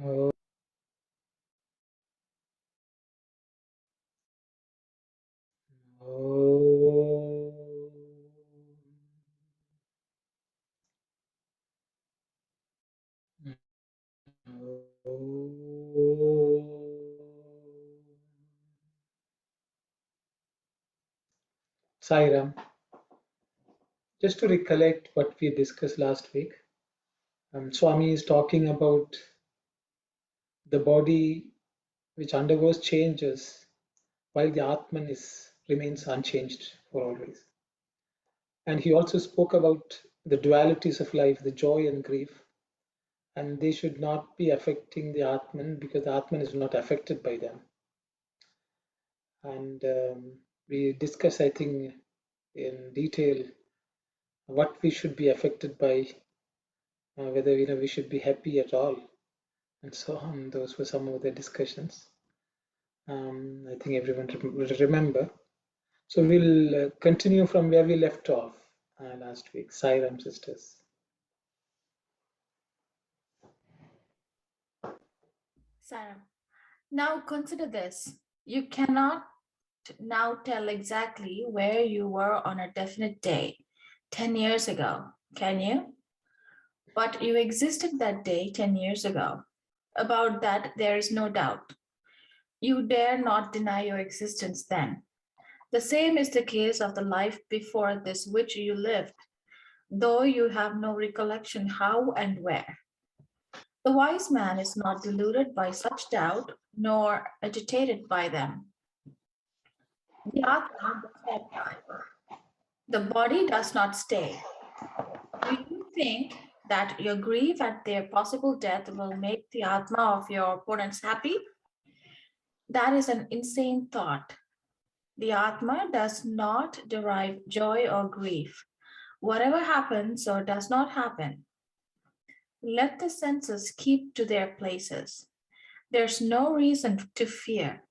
Oh, oh, Sairam, just to recollect what we discussed last week, Swami is talking about the body which undergoes changes while the Atman remains unchanged for always. And he also spoke about the dualities of life, the joy and grief, and they should not be affecting the Atman because the Atman is not affected by them. And we discuss, I think, in detail what we should be affected by, whether we should be happy at all, and so on. Those were some of the discussions. I think everyone will remember. So we'll continue from where we left off last week. Sairam sisters. Sarah, now consider this. You cannot now tell exactly where you were on a definite day 10 years ago, can you? But you existed that day 10 years ago. About that, there is no doubt. You dare not deny your existence then. The same is the case of the life before this which you lived, though you have no recollection how and where. The wise man is not deluded by such doubt, nor agitated by them. The Atma does not die. The body does not stay. Do you think that your grief at their possible death will make the Atma of your opponents happy? That is an insane thought. The Atma does not derive joy or grief. Whatever happens or does not happen, let the senses keep to their places. There's no reason to fear.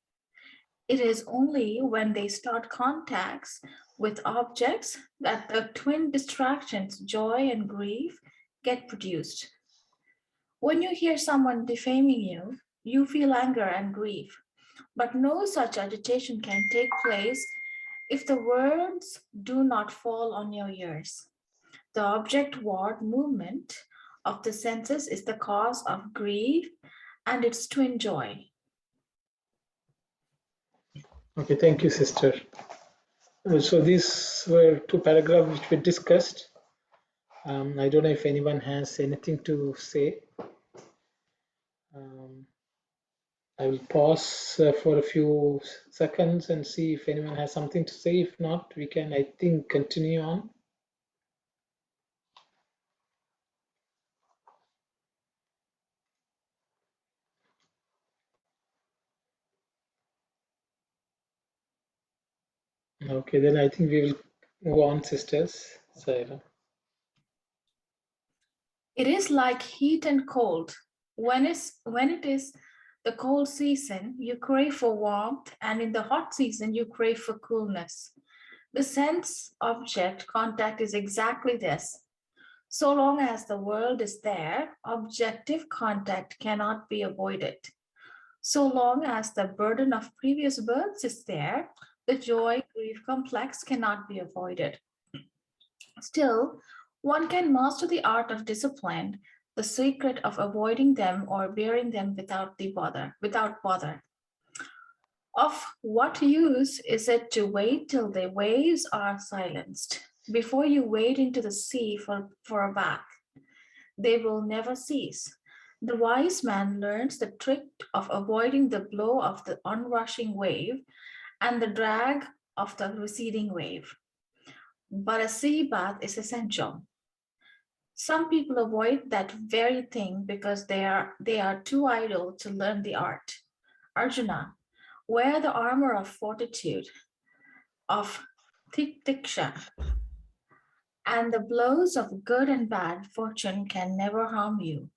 It is only when they start contacts with objects that the twin distractions, joy and grief, get produced. When you hear someone defaming you, you feel anger and grief, but no such agitation can take place if the words do not fall on your ears. The object-ward movement of the senses is the cause of grief and its twin joy. Okay, thank you, sister. So these were two paragraphs which we discussed. I don't know if anyone has anything to say. Um, I will pause for a few seconds and see if anyone has something to say. If not, we can, I think, continue on. Okay, then I think we will move on, sisters. Sarah. It is like heat and cold. When it is the cold season, you crave for warmth, and in the hot season, you crave for coolness. The sense object contact is exactly this. So long as the world is there, objective contact cannot be avoided. So long as the burden of previous births is there, the joy grief complex cannot be avoided. Still, one can master the art of discipline, the secret of avoiding them or bearing them without bother. Of what use is it to wait till the waves are silenced before you wade into the sea for a bath? They will never cease. The wise man learns the trick of avoiding the blow of the onrushing wave and the drag of the receding wave. But a sea bath is essential. Some people avoid that very thing because they are too idle to learn the art. Arjuna, wear the armor of fortitude, of tiksha, and the blows of good and bad fortune can never harm you.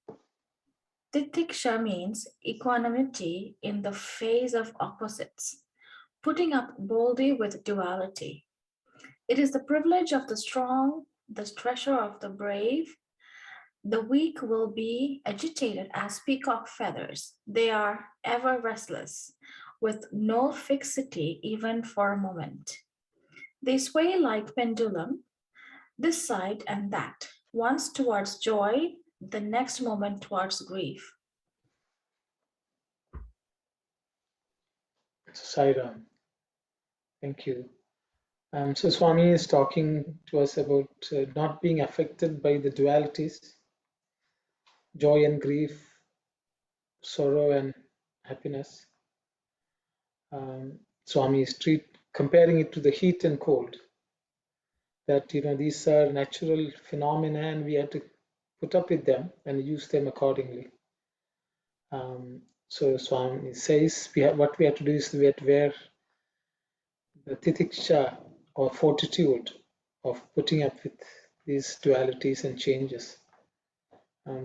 Tiksha means equanimity in the face of opposites, putting up boldly with duality. It is the privilege of the strong, the treasure of the brave, The weak will be agitated as peacock feathers. They are ever restless, with no fixity even for a moment. They sway like pendulum, this side and that, once towards joy, the next moment towards grief. Sairam, thank you. So Swami is talking to us about not being affected by the dualities, joy and grief, sorrow and happiness. Swami is comparing it to the heat and cold. That these are natural phenomena, and we have to put up with them and use them accordingly. So Swami says what we have to do is we have to wear the titiksha or fortitude of putting up with these dualities and changes.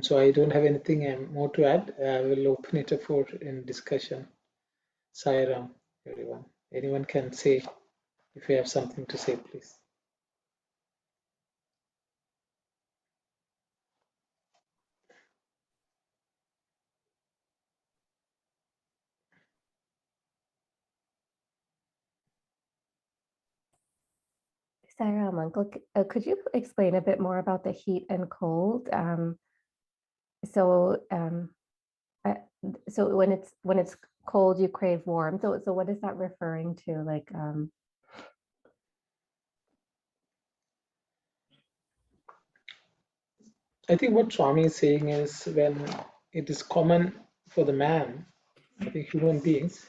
So I don't have anything more to add. I will open it up for in discussion. Sairam, everyone. Anyone can say if you have something to say, please. Sairam, Uncle, could you explain a bit more about the heat and cold? So, so when it's cold, you crave warm. So what is that referring to? Like, I think what Swami is saying is when it is common for the man, I think human beings,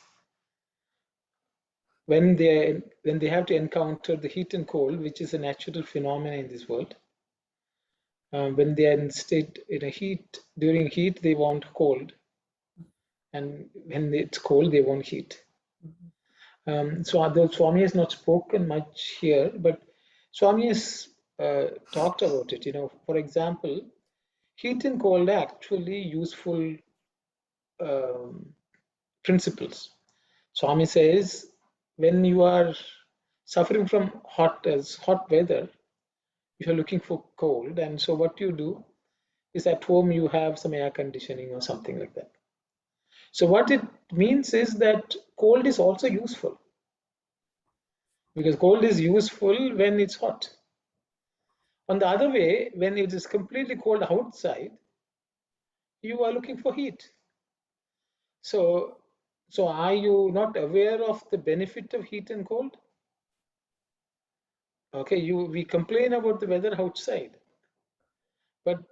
when they have to encounter the heat and cold, which is a natural phenomenon in this world, when they are in a heat, during heat they want cold, and when it's cold they want heat. So although Swami has not spoken much here, but Swami has talked about it. For example, heat and cold are actually useful principles. Swami says when you are suffering from hot weather, if you're looking for cold, and so what you do is at home you have some air conditioning or something like that. So what it means is that cold is also useful, because cold is useful when it's hot. On the other way, when it is completely cold outside, you are looking for heat. So are you not aware of the benefit of heat and cold? Okay, we complain about the weather outside, but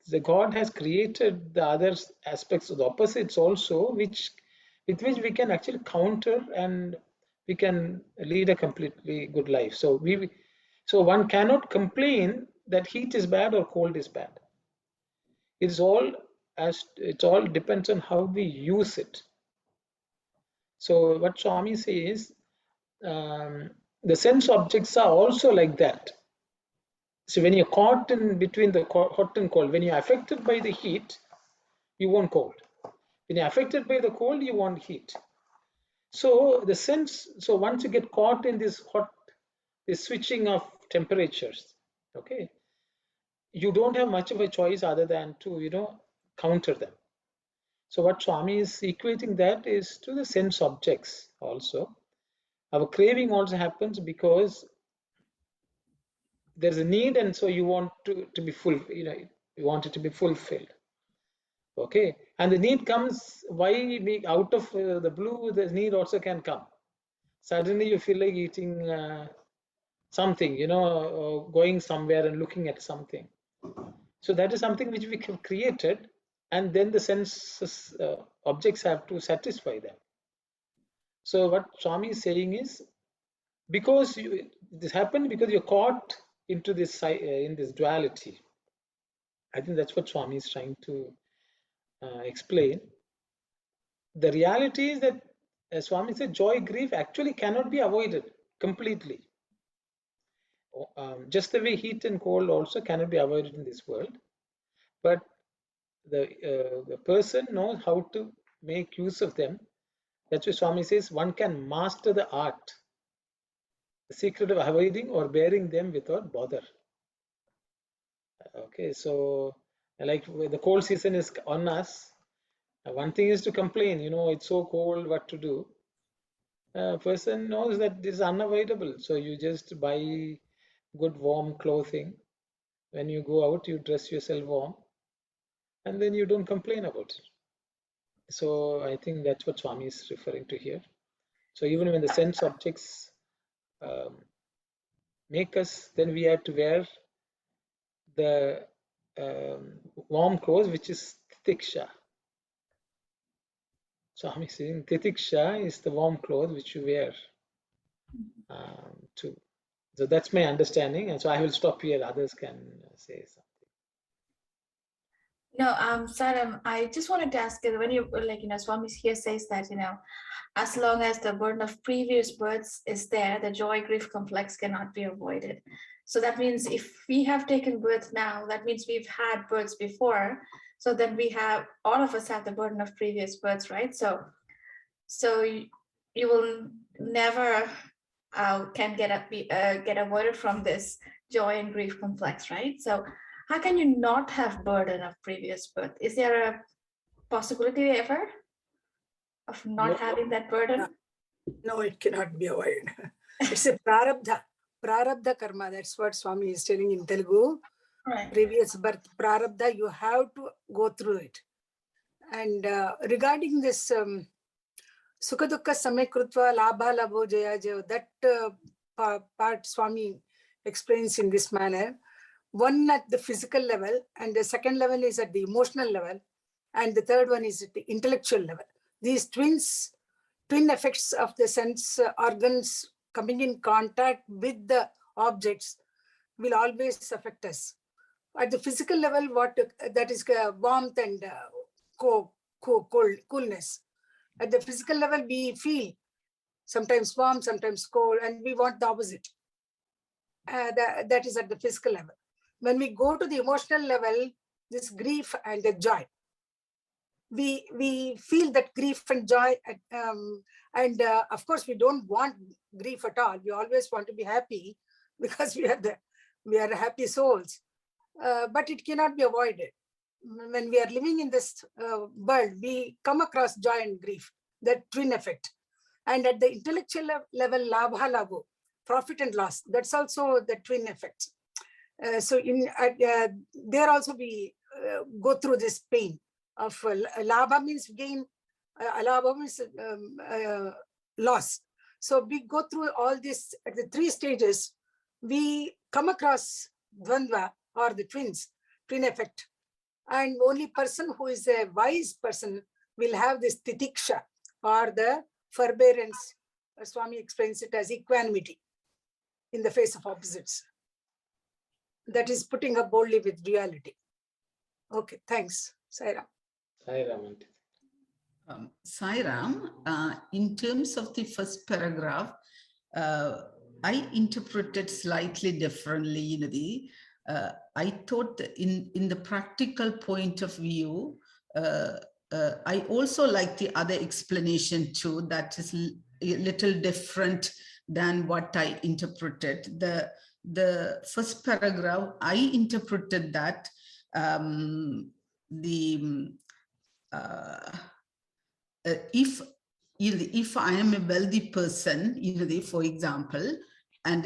the God has created the other aspects of the opposites also, with which we can actually counter, and we can lead a completely good life. So one cannot complain that heat is bad or cold is bad. It all depends on how we use it. So what Swami says, the sense objects are also like that. So when you're caught in between the hot and cold, when you're affected by the heat, you want cold. When you're affected by the cold, you want heat. So once you get caught in this switching of temperatures, okay, you don't have much of a choice other than to, counter them. So what Swami is equating that is to the sense objects also. Our craving also happens because there's a need, and so you want to be full, you want it to be fulfilled. Okay, and the need comes out of the blue. The need also can come. Suddenly you feel like eating something, or going somewhere and looking at something. So that is something which we have created, and then the senses objects have to satisfy them. So what Swami is saying is, because this happened because you're caught into this in this duality. I think that's what Swami is trying to explain. The reality is that, as Swami said, joy, grief actually cannot be avoided completely. Just the way heat and cold also cannot be avoided in this world, but the person knows how to make use of them. That's why Swami says one can master the art, the secret of avoiding or bearing them without bother. Okay, so like the cold season is on us. One thing is to complain, it's so cold, what to do? A person knows that this is unavoidable, so you just buy good warm clothing. When you go out, you dress yourself warm, and then you don't complain about it. So I think that's what Swami is referring to here. So even when the sense objects make us, then we have to wear the warm clothes, which is titiksha. Swami is saying titiksha is the warm clothes which you wear too. So that's my understanding, and so I will stop here. Others can say something. No, Saram, I just wanted to ask you, when you Swami here says that, as long as the burden of previous births is there, the joy grief complex cannot be avoided. So that means if we have taken birth now, that means we've had births before. So then all of us have the burden of previous births, right? So you will never can get avoided from this joy and grief complex, right? So how can you not have burden of previous birth? Is there a possibility ever of not having that burden? No, it cannot be avoided. It's a prarabdha karma. That's what Swami is telling in Telugu. Right. Previous birth prarabdha, you have to go through it. And regarding this sukha dukkha samay krutva labha labho jaya jaya, that part Swami explains in this manner. One at the physical level, and the second level is at the emotional level, and the third one is at the intellectual level. These twin effects of the sense organs coming in contact with the objects will always affect us. At the physical level, that is warmth and coolness. At the physical level, we feel sometimes warm, sometimes cold, and we want the opposite. That is at the physical level. When we go to the emotional level, this grief and the joy, we feel that grief and joy, and of course we don't want grief at all. We always want to be happy because we are happy souls, but it cannot be avoided. When we are living in this world, we come across joy and grief, that twin effect. And at the intellectual level, labha labho, profit and loss, that's also the twin effect. So there also we go through this pain of labha means gain, alabha means loss. So we go through all this at the three stages. We come across dvandva or the twin effect. And only person who is a wise person will have this titiksha or the forbearance. Swami explains it as equanimity in the face of opposites. That is putting up boldly with reality. Okay, thanks. Sai Ram. Sai Ram. Sai Ram, in terms of the first paragraph, I interpreted slightly differently. I thought in the practical point of view, I also like the other explanation too, that is a little different than what I interpreted. The first paragraph, I interpreted that if I am a wealthy person, for example, and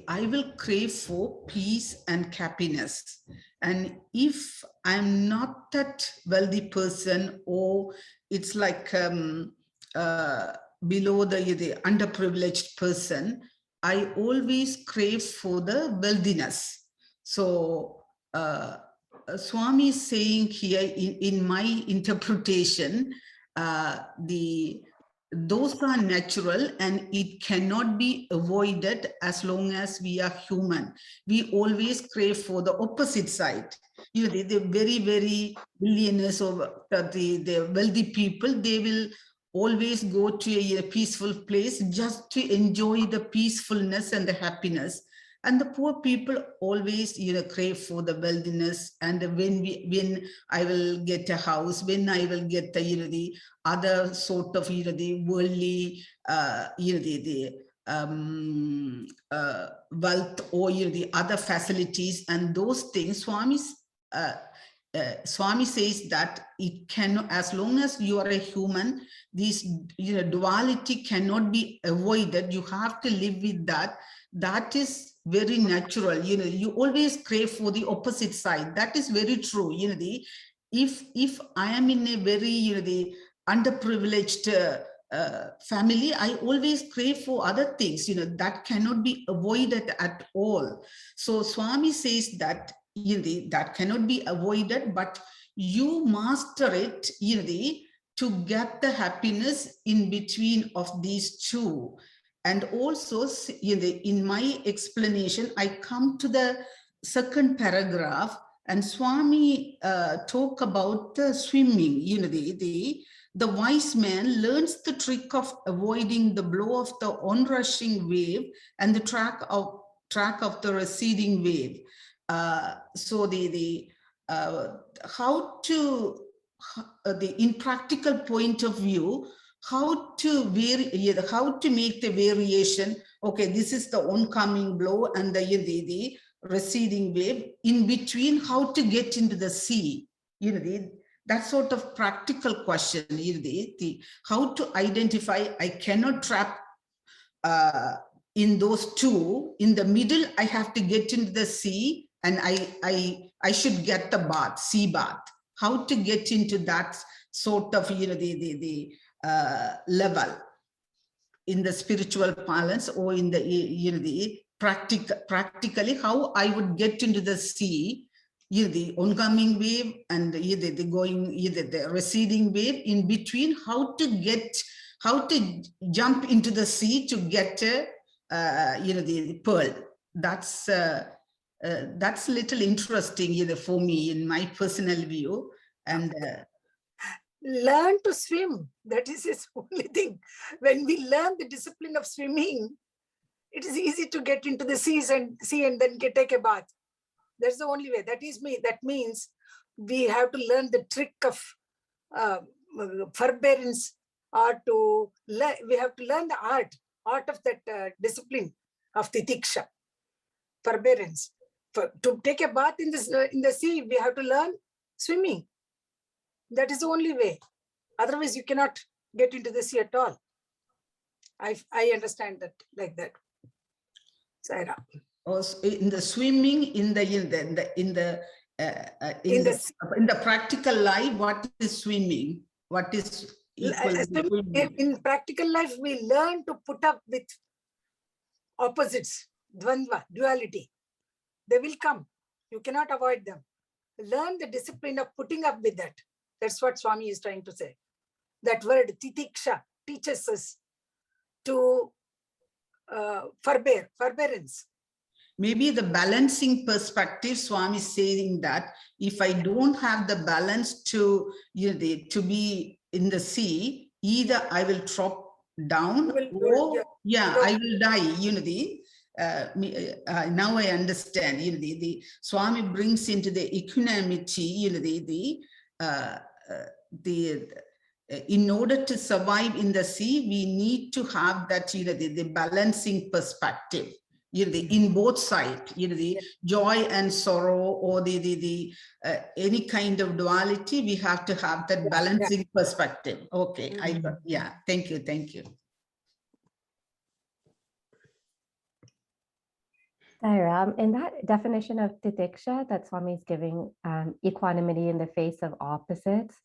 I will crave for peace and happiness. And if I'm not that wealthy person, or it's like below the underprivileged person, I always crave for the wealthiness. So Swami is saying here in my interpretation, those are natural and it cannot be avoided as long as we are human. We always crave for the opposite side. The very, very billionaires or the wealthy people, they will always go to a peaceful place just to enjoy the peacefulness and the happiness. And the poor people always, crave for the wealthiness. And when I will get a house, when I will get the other sort of, the worldly, the wealth or the other facilities and those things, Swami says that it cannot, as long as you are a human, this duality cannot be avoided. You have to live with that. That is very natural. You always crave for the opposite side. That is very true. If I am in a very the underprivileged family, I always crave for other things. That cannot be avoided at all. So Swami says that that cannot be avoided, but you master it to get the happiness in between of these two. And also in my explanation, I come to the second paragraph, and Swami talk about the swimming. The wise man learns the trick of avoiding the blow of the onrushing wave and the track of the receding wave. So how to in practical point of view, how to make the variation. Okay, this is the oncoming blow and the receding wave. In between, how to get into the sea. That sort of practical question. How to identify. I cannot trap in those two. In the middle, I have to get into the sea, and I should get the bath, sea bath. How to get into that sort of level in the spiritual balance, or in the practically how I would get into the sea, the oncoming wave and the receding wave. In between, how to jump into the sea to get the pearl. That's a little interesting for me in my personal view. And learn to swim. That is its only thing. When we learn the discipline of swimming, it is easy to get into the sea and then take a bath. That's the only way. That means we have to learn the trick of forbearance, or we have to learn the art of that discipline of titiksha, forbearance. To take a bath in the sea, we have to learn swimming. That is the only way. Otherwise, you cannot get into the sea at all. I understand that like that. Saira. Also in the swimming, in the practical life, what is swimming? What is equal to swimming? In practical life, we learn to put up with opposites, dvandva, duality. They will come. You cannot avoid them. Learn the discipline of putting up with that. That's what Swami is trying to say. That word titiksha teaches us to forbearance. Maybe the balancing perspective, Swami is saying that if I don't have the balance to be in the sea, either I will drop down or I will die. Now I understand. The Swami brings into the equanimity. In order to survive in the sea, we need to have that the balancing perspective. In both sides, the joy and sorrow, or the any kind of duality, we have to have that balancing perspective. Okay, I got, thank you. Saira, in that definition of titiksha that Swami is giving, equanimity in the face of opposites,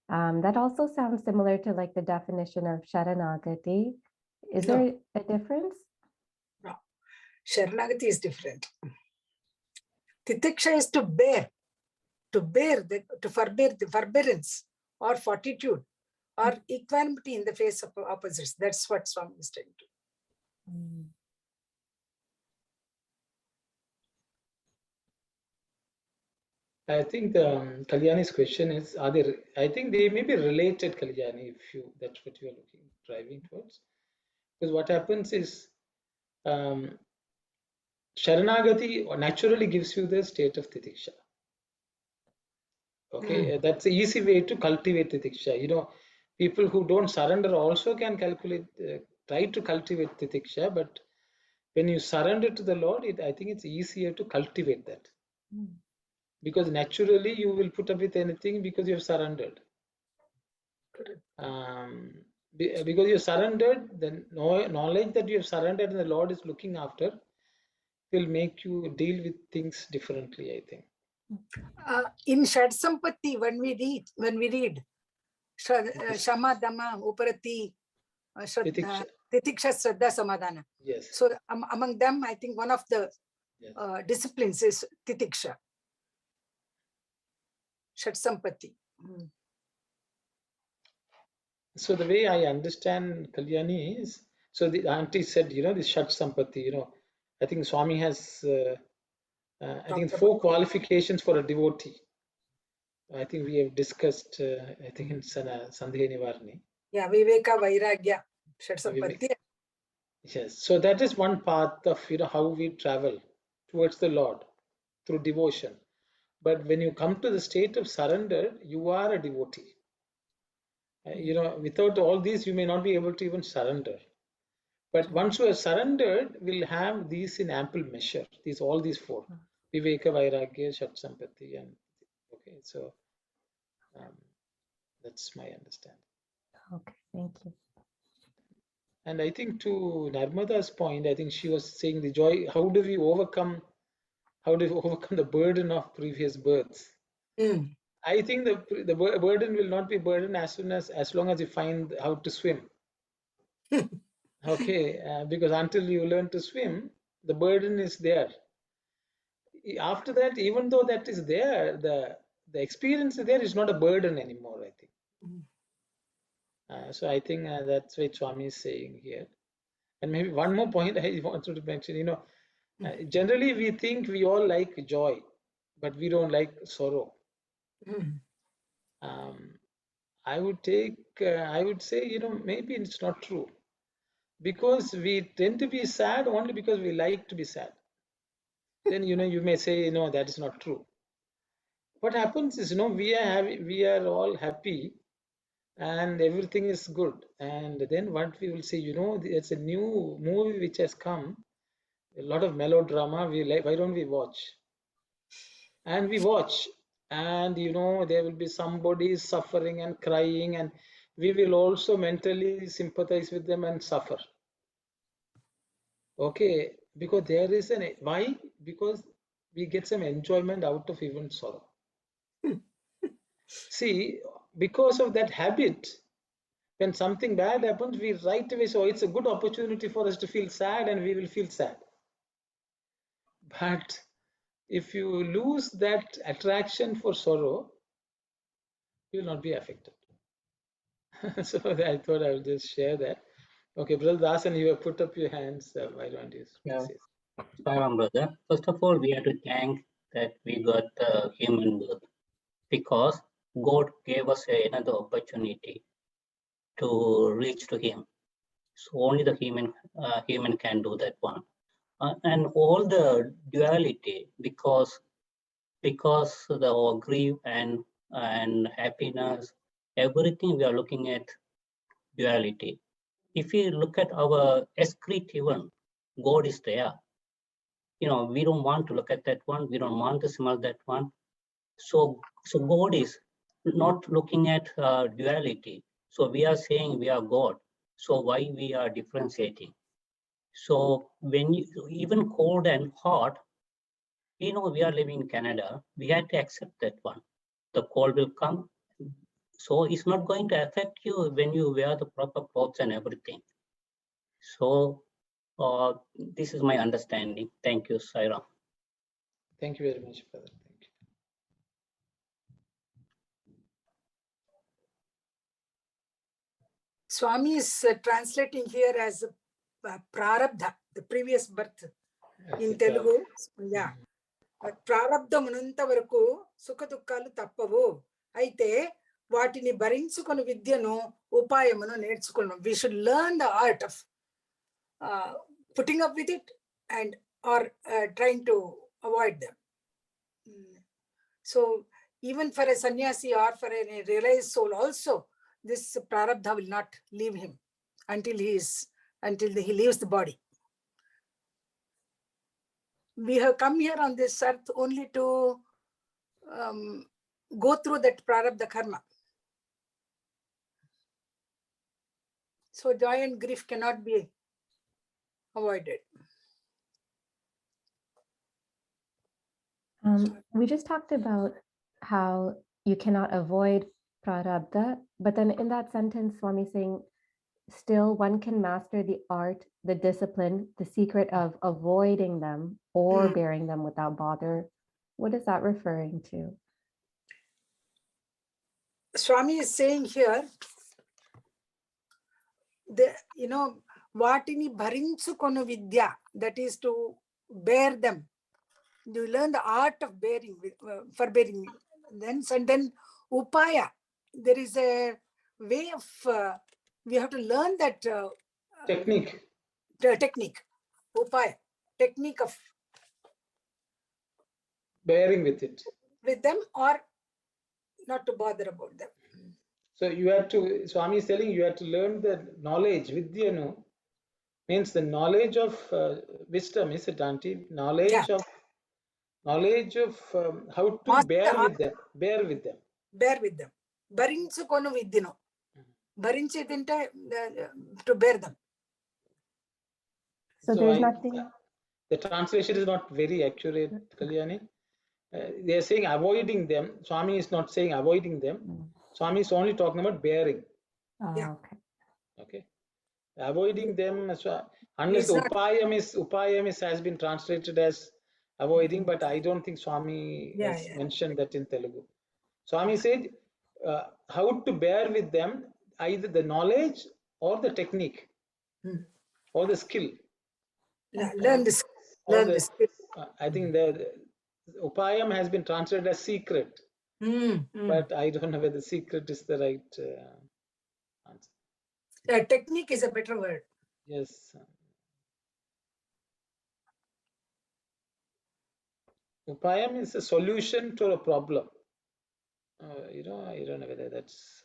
that also sounds similar to like the definition of sharanagati. Is there a difference? No, sharanagati is different. Titiksha is to bear, to forbear, the forbearance or fortitude or equanimity in the face of opposites. That's what Swami is trying to do. I think Kalyani's question is, I think they may be related, Kalyani, that's what you are driving towards. Because what happens is, Sharanagati naturally gives you the state of titiksha. Okay, that's the easy way to cultivate titiksha. People who don't surrender also can try to cultivate titiksha, but when you surrender to the Lord, I think it's easier to cultivate that. Because naturally you will put up with anything because you have surrendered. Because you surrendered, then knowledge that you have surrendered and the Lord is looking after will make you deal with things differently, I think. In Shad Sampatti, when we read Shama, Dhamma, Uparati, Titiksha. Titiksha, Shraddha, Samadhana. Yes. So among them, I think one of the Yes. disciplines is Titiksha, Shad Sampatti. So the way I understand Kalyani is, so the auntie said, this Shat Sampatti, I think Swami has, I think 4 qualifications for a devotee. I think we have discussed, I think in Sandhya Nivarni. Yeah, Viveka, Vairagya, Shat Sampatti. Yes, so that is one path of, how we travel towards the Lord through devotion. But when you come to the state of surrender, you are a devotee. Without all these, you may not be able to even surrender. But once you are surrendered, we'll have these in ample measure. All these 4: Viveka, Vairagya, Shat Sampatti, and okay. So that's my understanding. Okay, thank you. And I think to Narmada's point, I think she was saying the joy. How do we overcome the burden of previous births? I think the burden will not be burden as long as you find how to swim. Okay, because until you learn to swim, the burden is there. After that, even though that is there, the experience there is not a burden anymore, I think. So I think that's what Swami is saying here. And maybe one more point I wanted to mention, generally we think we all like joy, but we don't like sorrow. I would say, maybe it's not true, because we tend to be sad only because we like to be sad. Then, you may say, no, that is not true. What happens is, we are all happy and everything is good. And then what we will say, it's a new movie which has come, a lot of melodrama. Why don't we watch? And we watch, and there will be somebody suffering and crying, and we will also mentally sympathize with them and suffer. Okay, because there is why? Because we get some enjoyment out of even sorrow. See, because of that habit, when something bad happens, we right away, so it's a good opportunity for us to feel sad, and we will feel sad. But if you lose that attraction for sorrow, you will not be affected. So I thought I will just share that. Okay, Brother Dasan, you have put up your hands. Why don't you say? Brother. First of all, we have to thank that we got the human birth, because God gave us another opportunity to reach to Him. So only the human can do that one. And all the duality, because the grief and happiness, everything we are looking at duality. If you look at our excrete even, God is there. We don't want to look at that one. We don't want to smell that one. So God is not looking at duality. So we are saying we are God. So why we are differentiating? So when even cold and hot, we are living in Canada, we had to accept that one. The cold will come. So it's not going to affect you when you wear the proper clothes and everything. So this is my understanding. Thank you, Saira. Thank you very much, brother. Thank you. Swami is translating here as prarabdha, the previous birth in Telugu. Yeah. ప్రారబ్ధమునంత వరకు సుఖ దుఃఖాలు తప్పవు, అయితే వాటిని భరించుకుని విద్యను ఉపాయమును నేర్చుకున్నాం. We should learn the art of putting up with it and or trying to avoid them. So even for a sannyasi or for a realized soul also, this prarabdha will not leave him until he is until he leaves the body. We have come here on this earth only to go through that prarabdha karma. So joy and grief cannot be avoided. We just talked about how you cannot avoid prarabdha, but then in that sentence, Swami saying, still one can master the art, the discipline, the secret of avoiding them or bearing them without bother. What is that referring to? Swami is saying here, Vatini bharinchukonu vidya, that is to bear them. You learn the art of bearing, forbearing. Then upaya, there is a way of, we have to learn that Technique. Technique, upaya, technique of Bearing with it. with them or not to bother about them. So you have to, Swami is telling you have to learn the knowledge. Vidya, no, means the knowledge of wisdom, is it, Auntie? Knowledge of how to Master bear art. with them. Bear with them. Bear with them. Bharinchukonu vidyano. Bharinchedinte to bear them. So there's nothing. The translation is not very accurate, Kalyani. They are saying avoiding them. Swami is not saying avoiding them. Swami is only talking about bearing. Okay. Okay. Avoiding them, so unless upayam has been translated as avoiding, but I don't think Swami has mentioned that in Telugu. Swami said how to bear with them, either the knowledge or the technique or the skill. Learn this. Learn this. I think the upayam has been translated as secret, but I don't know whether secret is the right answer. Technique is a better word. Yes. Upayam is a solution to a problem. I don't know whether that's.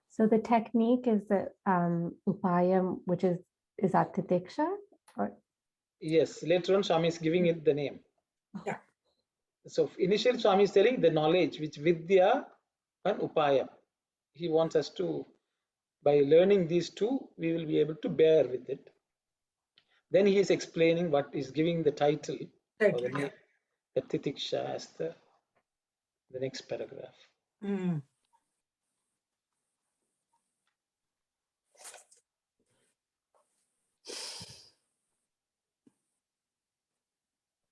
So the technique is the upayam, which is that titiksha? Or? Yes, later on Swami is giving it the name. Yeah. So initially Swami is telling the knowledge, which vidya and upayam. He wants us to, by learning these two, we will be able to bear with it. Then he is explaining what is giving the title, or the name, the titiksha, as the next paragraph.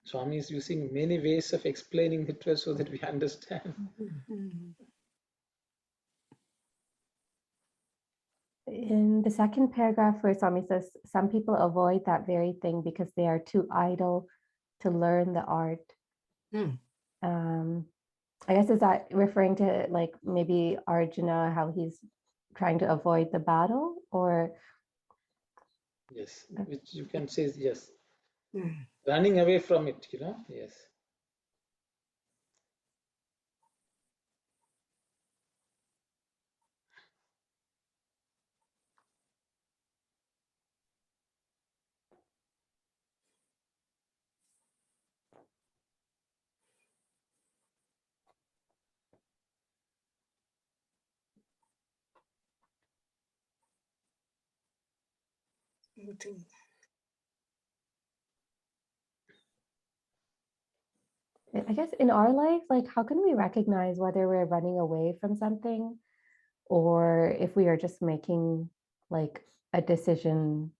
Swami is using many ways of explaining it to us so that we understand. In the second paragraph where Swami says, some people avoid that very thing because they are too idle to learn the art. I guess, is that referring to like maybe Arjuna, how he's trying to avoid the battle, or? Yes, which you can say yes. Running away from it, yes. I guess in our life, like, how can we recognize whether we're running away from something or if we are just making like a decision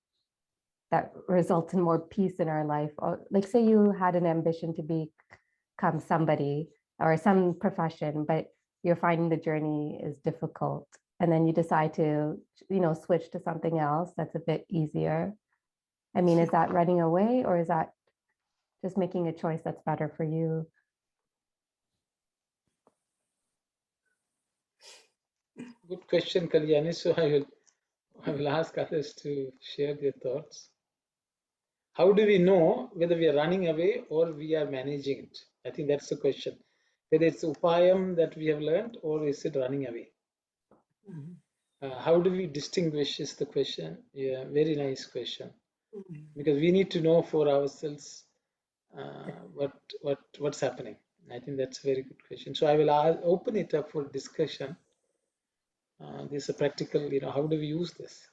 that results in more peace in our life? Or, like, say you had an ambition to become somebody or some profession, but you're finding the journey is difficult, and then you decide to, switch to something else that's a bit easier. I mean, is that running away, or is that just making a choice that's better for you? Good question, Kalyani. So I will ask others to share their thoughts. How do we know whether we are running away or we are managing it? I think that's the question. Whether it's upayam that we have learned or is it running away? How do we distinguish is the question. Yeah, very nice question. Because we need to know for ourselves what's happening. I think that's a very good question. So I will open it up for discussion. This is a practical, how do we use this?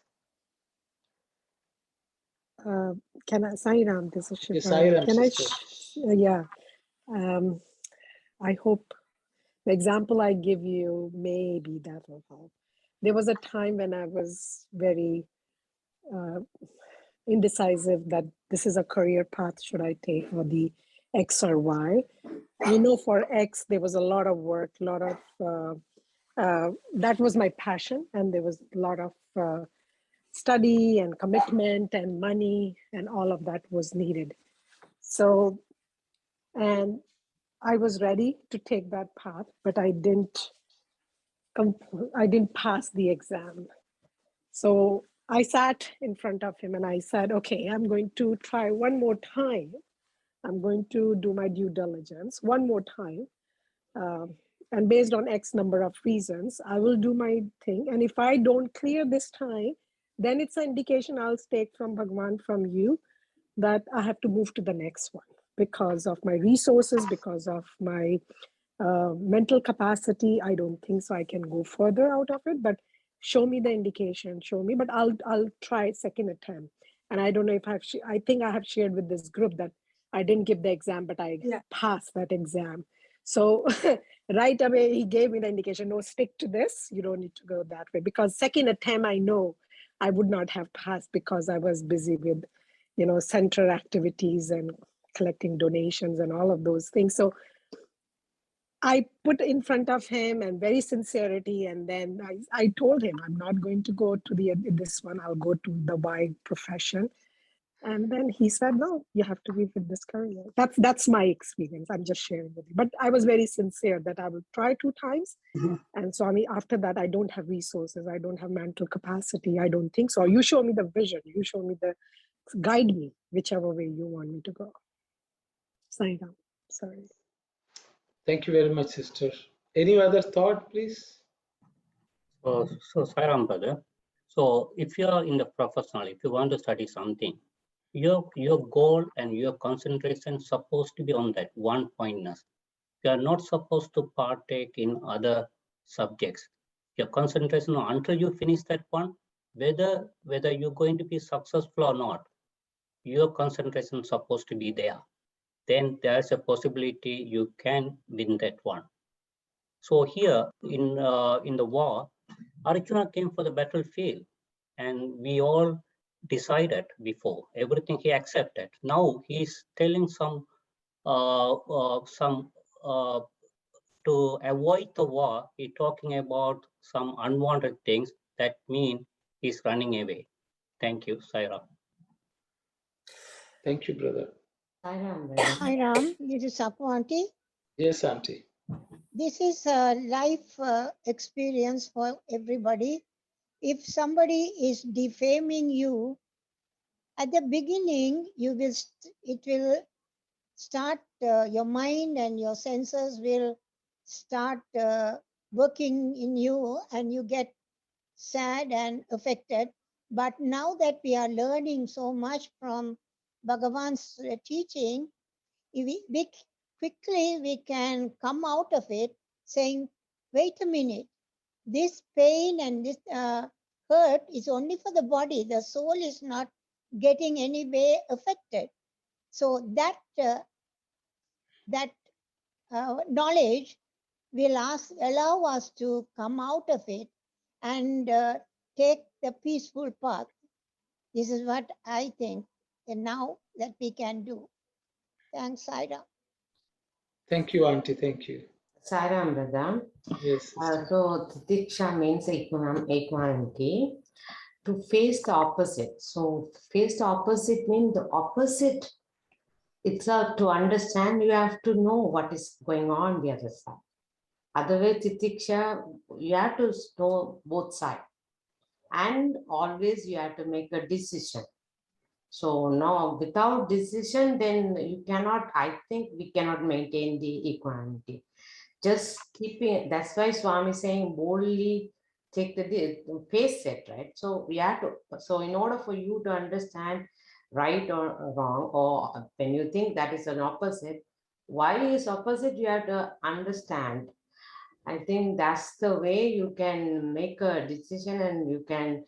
Can I, Sai Ram, this is Yes, Shifa. Sai Ram, Can I, sister. yeah. I hope the example I give you, maybe that will help. There was a time when I was very indecisive that this is a career path, should I take for the X or Y? I know for X, there was a lot of work, a lot of, that was my passion. And there was a lot of study and commitment and money and all of that was needed. So, and I was ready to take that path, but I didn't pass the exam. So I sat in front of him and I said, okay, I'm going to try one more time. I'm going to do my due diligence one more time. And based on X number of reasons, I will do my thing. And if I don't clear this time, then it's an indication I'll take from Bhagawan, from you, that I have to move to the next one because of my resources, because of my mental capacity. I don't think so I can go further out of it, but show me the indication, show me, but I'll try second attempt. And I don't know if I think I have shared with this group that I didn't give the exam, but I passed that exam. So right away, he gave me the indication, no, stick to this. You don't need to go that way, because second attempt, I know I would not have passed because I was busy with, center activities and collecting donations and all of those things. So I put in front of him and very sincerity. And then I told him, I'm not going to go to this one. I'll go to the Y profession. And then he said, no, you have to be with this career. That's my experience. I'm just sharing with you. But I was very sincere that I will try 2 times. And Swami, after that, I don't have resources. I don't have mental capacity. I don't think so. You show me the vision. You show me guide me, whichever way you want me to go. Sorry. Thank you very much, sister. Any other thought, please? So Sai Ram, brother. So if you are in the professional, if you want to study something, your goal and your concentration supposed to be on that one pointness. You are not supposed to partake in other subjects. Your concentration until you finish that one, whether you're going to be successful or not, your concentration is supposed to be there. Then there's a possibility you can win that one. So here in the war, Arjuna came for the battlefield, and we all decided before everything he accepted. Now he's telling some to avoid the war. He's talking about some unwanted things that mean he's running away. Thank you, Saira. Thank you, brother. Hi Ram, this is Sapu Auntie. Yes, Auntie. This is a life experience for everybody. If somebody is defaming you, at the beginning, it will start, your mind and your senses will start working in you, and you get sad and affected. But now that we are learning so much from Bhagavan's teaching, quickly we can come out of it saying, wait a minute, this pain and this hurt is only for the body. The soul is not getting any way affected. So that knowledge will allow us to come out of it and take the peaceful path. This is what I think, and now that we can do. Thanks, Saira. Thank you, Auntie. Thank you. Sairam, brother. Yes. So Diksha means equanimity. To face the opposite. So face the opposite means the opposite itself. To understand, you have to know what is going on the other side. Otherwise, Titiksha, you have to know both sides. And always you have to make a decision. So no, without decision, then you cannot, I think we cannot maintain the equanimity. Just keeping, that's why Swami is saying boldly take the face it, right? So we have to, so in order for you to understand right or wrong, or when you think that is an opposite, why is opposite, you have to understand. I think that's the way you can make a decision and you can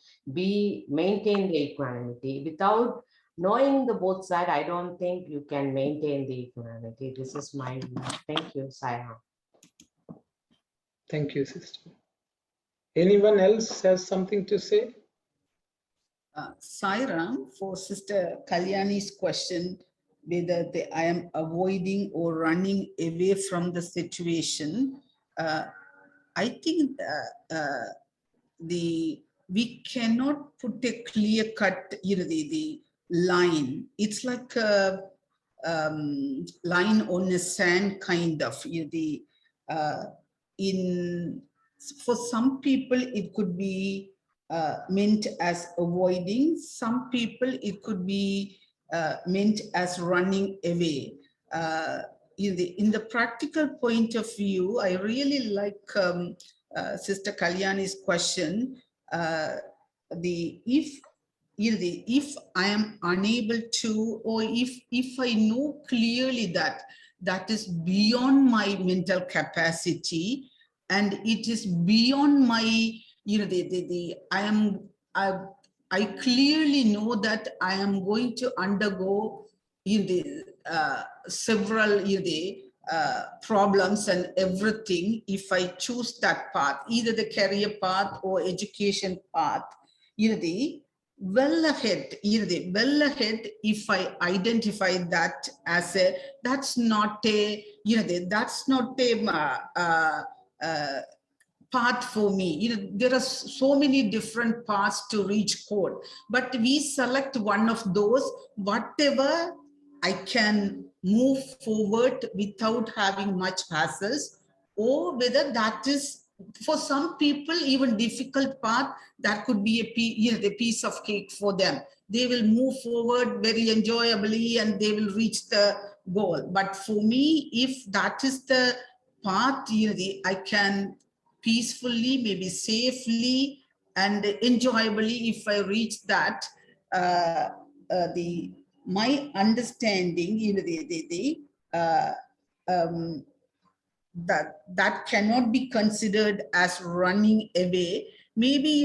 maintain the equanimity. Without knowing the both side, I don't think you can maintain the equanimity. This is my view. Thank you, Sai. Thank you, sister. Anyone else has something to say? Sairam, for Sister Kalyani's question, whether I am avoiding or running away from the situation, I think we cannot put a clear cut, the line. It's like a line on a sand kind of, for some people it could be meant as avoiding, some people it could be meant as running away. In the practical point of view, I really like Sister Kalyani's question. If I am unable to, or if I know clearly that is beyond my mental capacity, and it is beyond my, I clearly know that I am going to undergo several problems and everything if I choose that path, either the career path or education path. Well ahead, if I identify that as that's not a path for me. There are so many different paths to reach code, but we select one of those, whatever I can move forward without having much hassles, or whether that is, for some people, even difficult path, that could be a piece of cake for them. They will move forward very enjoyably and they will reach the goal. But for me, if that is the path, I can peacefully, maybe safely and enjoyably, if I reach that, my understanding, that cannot be considered as running away. Maybe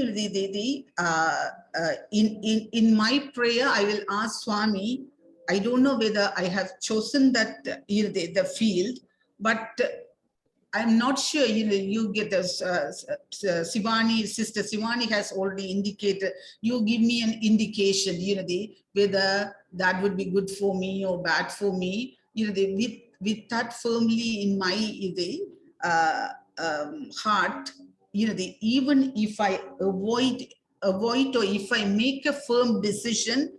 in my prayer, I will ask Swami, I don't know whether I have chosen that the field, but I'm not sure, you get this, Sivani, Sister Sivani has already indicated, you give me an indication, whether that would be good for me or bad for me, with that firmly in my heart, even if I avoid or if I make a firm decision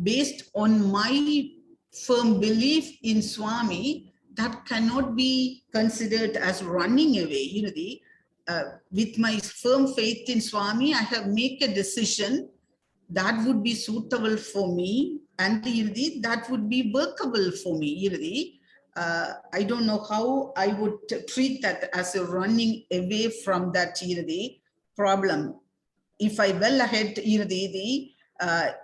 based on my firm belief in Swami, that cannot be considered as running away. With my firm faith in Swami, I have made a decision that would be suitable for me, and that would be workable for me. I don't know how I would treat that as a running away from that problem. If I well ahead,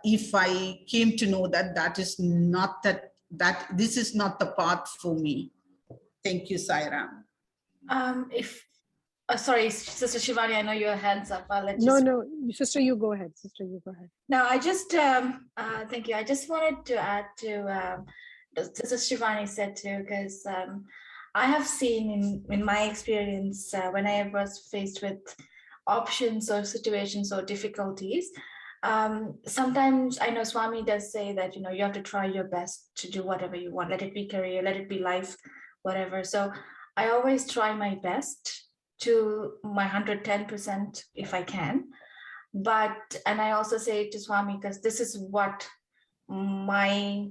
if I came to know that that is not that this is not the path for me. Thank you, Sairam. Sorry, Sister Shivani, I know your hands up. I'll let you. No, sister, you go ahead. Sister, you go ahead. No, I just thank you. I just wanted to add to Sister Shivani said too, because I have seen in my experience when I was faced with options or situations or difficulties, sometimes I know Swami does say that you have to try your best to do whatever you want, let it be career, let it be life, whatever. So I always try my best to my 110% if I can, and I also say to Swami, because this is what my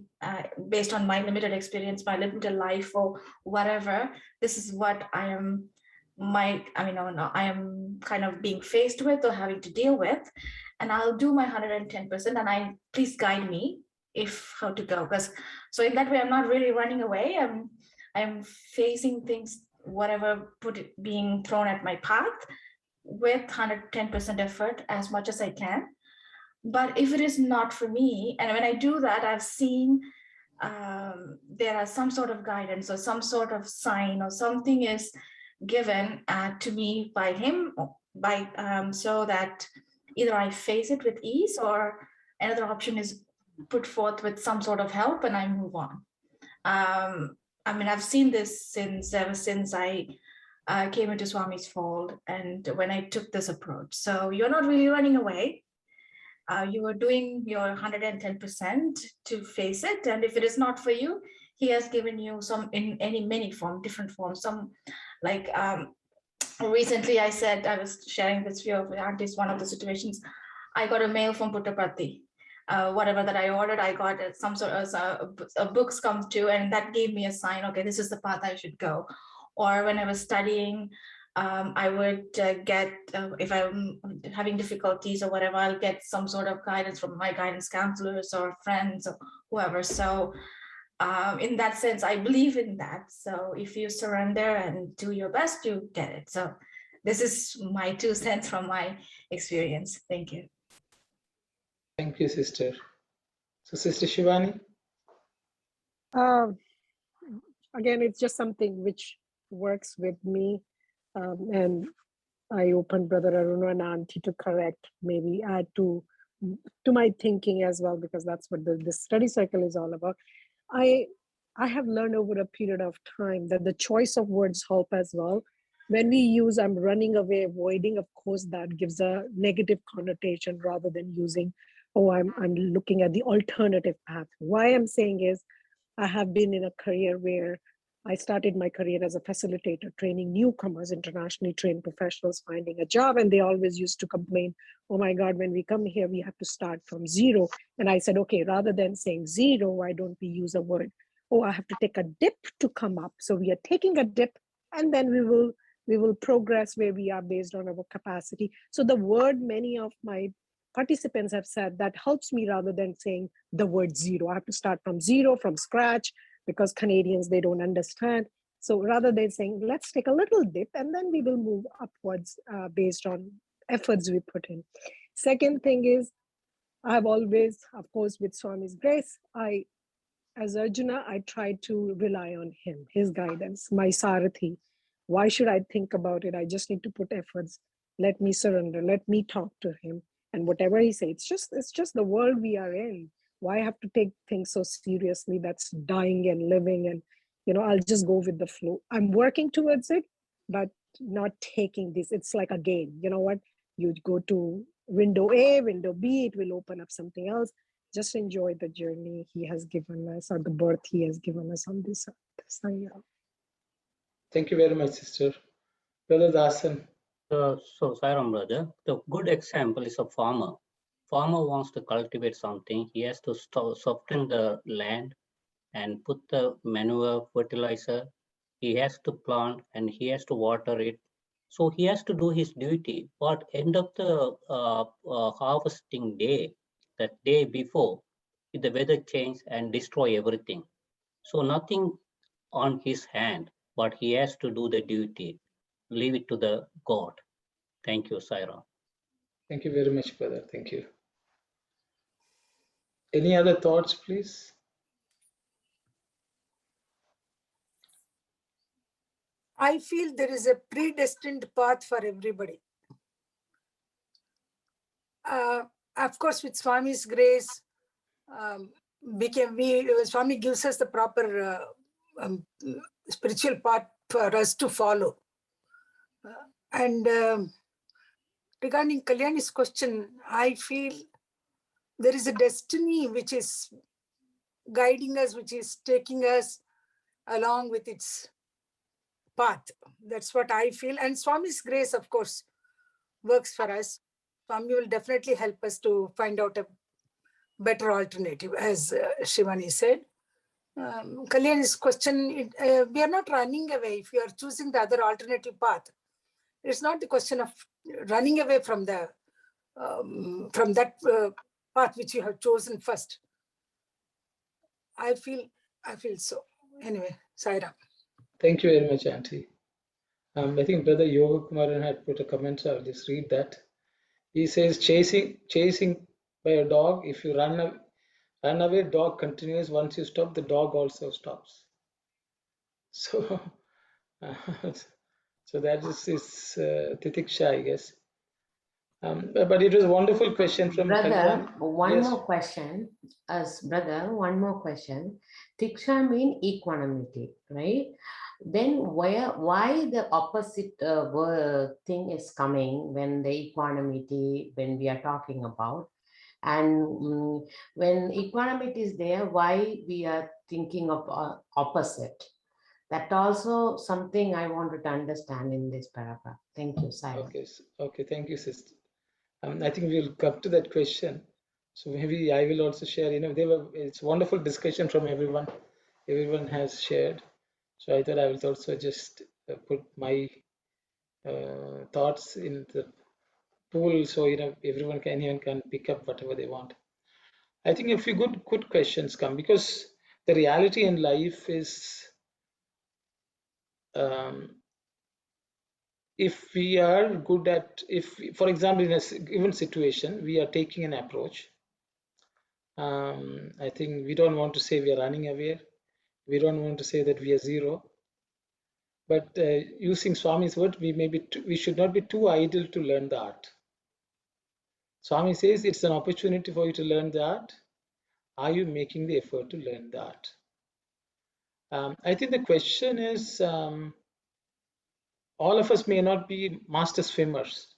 based on my limited experience, my limited life or whatever, this is what I am I am kind of being faced with or having to deal with, and I'll do my 110%, and please guide me if how to go, because so in that way I'm not really running away. I'm facing things, whatever being thrown at my path, with 110% effort as much as I can. But if it is not for me, and when I do that, I've seen there are some sort of guidance or some sort of sign or something is given to me by him, so that either I face it with ease or another option is put forth with some sort of help and I move on. I mean, I've seen this ever since I came into Swami's fold and when I took this approach. So you're not really running away. You are doing your 110% to face it. And if it is not for you, he has given you some in many form, different forms. Some like recently I said, I was sharing this view of aunties, one of the situations, I got a mail from Puttaparthi. Whatever that I ordered, I got some sort of books come to, and that gave me a sign, okay, this is the path I should go. Or when I was studying, I would get, if I'm having difficulties or whatever, I'll get some sort of guidance from my guidance counselors or friends or whoever. So in that sense, I believe in that. So if you surrender and do your best, you get it. So this is my 2 cents from my experience. Thank you. Thank you, sister. So, Sister Shivani? Again, it's just something which works with me. And I open Brother Aruna and Auntie to correct, maybe add to my thinking as well, because that's what the study circle is all about. I have learned over a period of time that the choice of words help as well. When we use I'm running away, avoiding, of course, that gives a negative connotation rather than using, oh, I'm looking at the alternative path. Why I'm saying is I have been in a career where I started my career as a facilitator, training newcomers, internationally trained professionals, finding a job. And they always used to complain, oh my God, when we come here, we have to start from zero. And I said, okay, rather than saying zero, why don't we use a word? Oh, I have to take a dip to come up. So we are taking a dip and then we will progress where we are based on our capacity. So the word many of my participants have said that helps me rather than saying the word zero. I have to start from zero, from scratch, because Canadians, they don't understand. So rather than saying, let's take a little dip and then we will move upwards based on efforts we put in. Second thing is, I've always, of course, with Swami's grace, as Arjuna, I try to rely on him, his guidance, my Sarathi. Why should I think about it? I just need to put efforts. Let me surrender. Let me talk to him. And whatever he says, it's just the world we are in. Why have to take things so seriously? That's dying and living. And, I'll just go with the flow. I'm working towards it, but not taking this. It's like a game. You know what? You go to window A, window B, it will open up something else. Just enjoy the journey he has given us, or the birth he has given us on this earth. Thank you very much, sister. Brother Dasan. So, Sairam brother, the good example is a farmer. Farmer wants to cultivate something. He has to soften the land and put the manure, fertilizer. He has to plant and he has to water it. So he has to do his duty. But end of the harvesting day, that day before, the weather change and destroy everything. So nothing on his hand, but he has to do the duty. Leave it to the God. Thank you, Saira. Thank you very much, brother. Thank you. Any other thoughts, please? I feel there is a predestined path for everybody. Of course, with Swami's grace, Swami gives us the proper spiritual path for us to follow. And regarding Kalyani's question, I feel there is a destiny which is guiding us, which is taking us along with its path. That's what I feel. And Swami's grace, of course, works for us. Swami will definitely help us to find out a better alternative, as Shivani said. Kalyani's question, we are not running away if you are choosing the other alternative path. It's not the question of running away from that path which you have chosen first. I feel so. Anyway, Saira. Thank you very much, Auntie. I think Brother Yoga Kumaran had put a comment, so I'll just read that. He says, chasing by a dog, if you run away, dog continues. Once you stop, the dog also stops. So, so that is Titiksha, I guess. But it was a wonderful question from Brother, Kalyan. one Yes. more question. One more question. Tiksha mean equanimity, right? Then why the opposite thing is coming when the equanimity, when we are talking about? And when equanimity is there, why we are thinking of opposite? That also something I wanted to understand in this paragraph. Thank you, Sai. Okay, thank you, sister. I think we'll come to that question. So maybe I will also share, it's wonderful discussion from everyone. Everyone has shared. So I thought I will also just put my thoughts in the pool, so anyone can pick up whatever they want. I think a few good questions come, because the reality in life is, if we are good at, for example, in a given situation, we are taking an approach. I think we don't want to say we are running away. We don't want to say that we are zero. But using Swami's word, we should not be too idle to learn the art. Swami says it's an opportunity for you to learn the art. Are you making the effort to learn the art? I think the question is, all of us may not be master swimmers.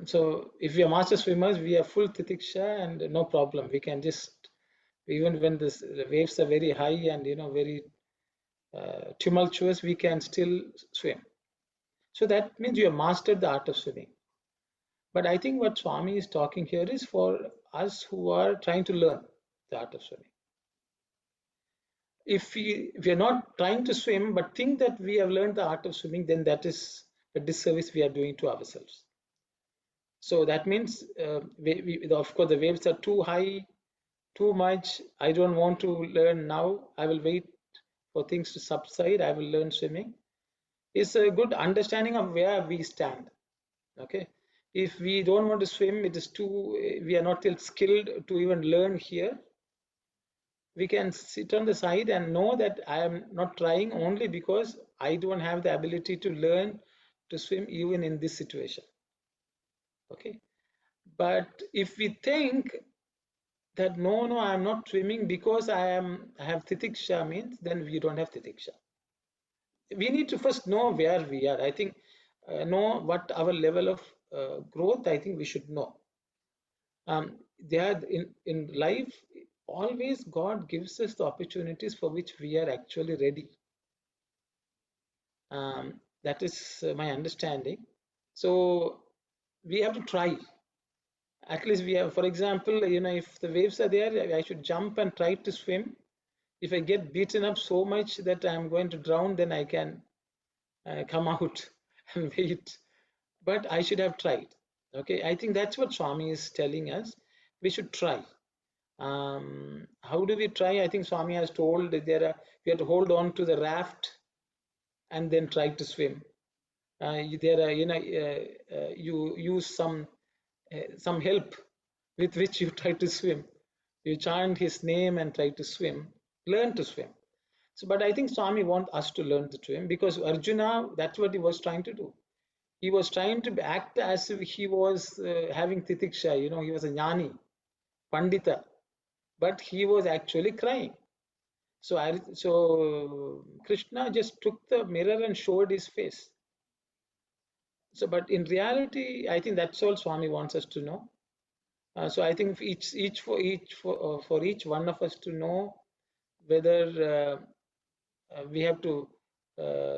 So if we are master swimmers, we are full titiksha and no problem. We can just, even when the waves are very high and very tumultuous, we can still swim. So that means you have mastered the art of swimming. But I think what Swami is talking here is for us who are trying to learn the art of swimming. If we are not trying to swim but think that we have learned the art of swimming, then that is a disservice we are doing to ourselves. So that means, of course, the waves are too high, too much. I don't want to learn now. I will wait for things to subside. I will learn swimming. It's a good understanding of where we stand. Okay. If we don't want to swim, we are not yet skilled to even learn here. We can sit on the side and know that I am not trying only because I don't have the ability to learn to swim even in this situation. Okay. But if we think that no, I am not swimming because I have titiksha, means then we don't have titiksha. We need to first know where we are. I think know what our level of growth, I think we should know. There in life, always God gives us the opportunities for which we are actually ready. That is my understanding. So we have to try. At least we have, for example, if the waves are there, I should jump and try to swim. If I get beaten up so much that I'm going to drown, then I can come out and wait. But I should have tried. Okay, I think that's what Swami is telling us. We should try. How do we try? I think Swami has told that we have to hold on to the raft and then try to swim. You use some help with which you try to swim. You chant his name and try to swim, learn to swim. So, but I think Swami wants us to learn to swim, because Arjuna, that's what he was trying to do. He was trying to act as if he was having titiksha, he was a jnani, pandita, but he was actually crying. So Krishna just took the mirror and showed his face. So, but in reality, I think that's all Swami wants us to know. So I think for each one of us to know whether we have to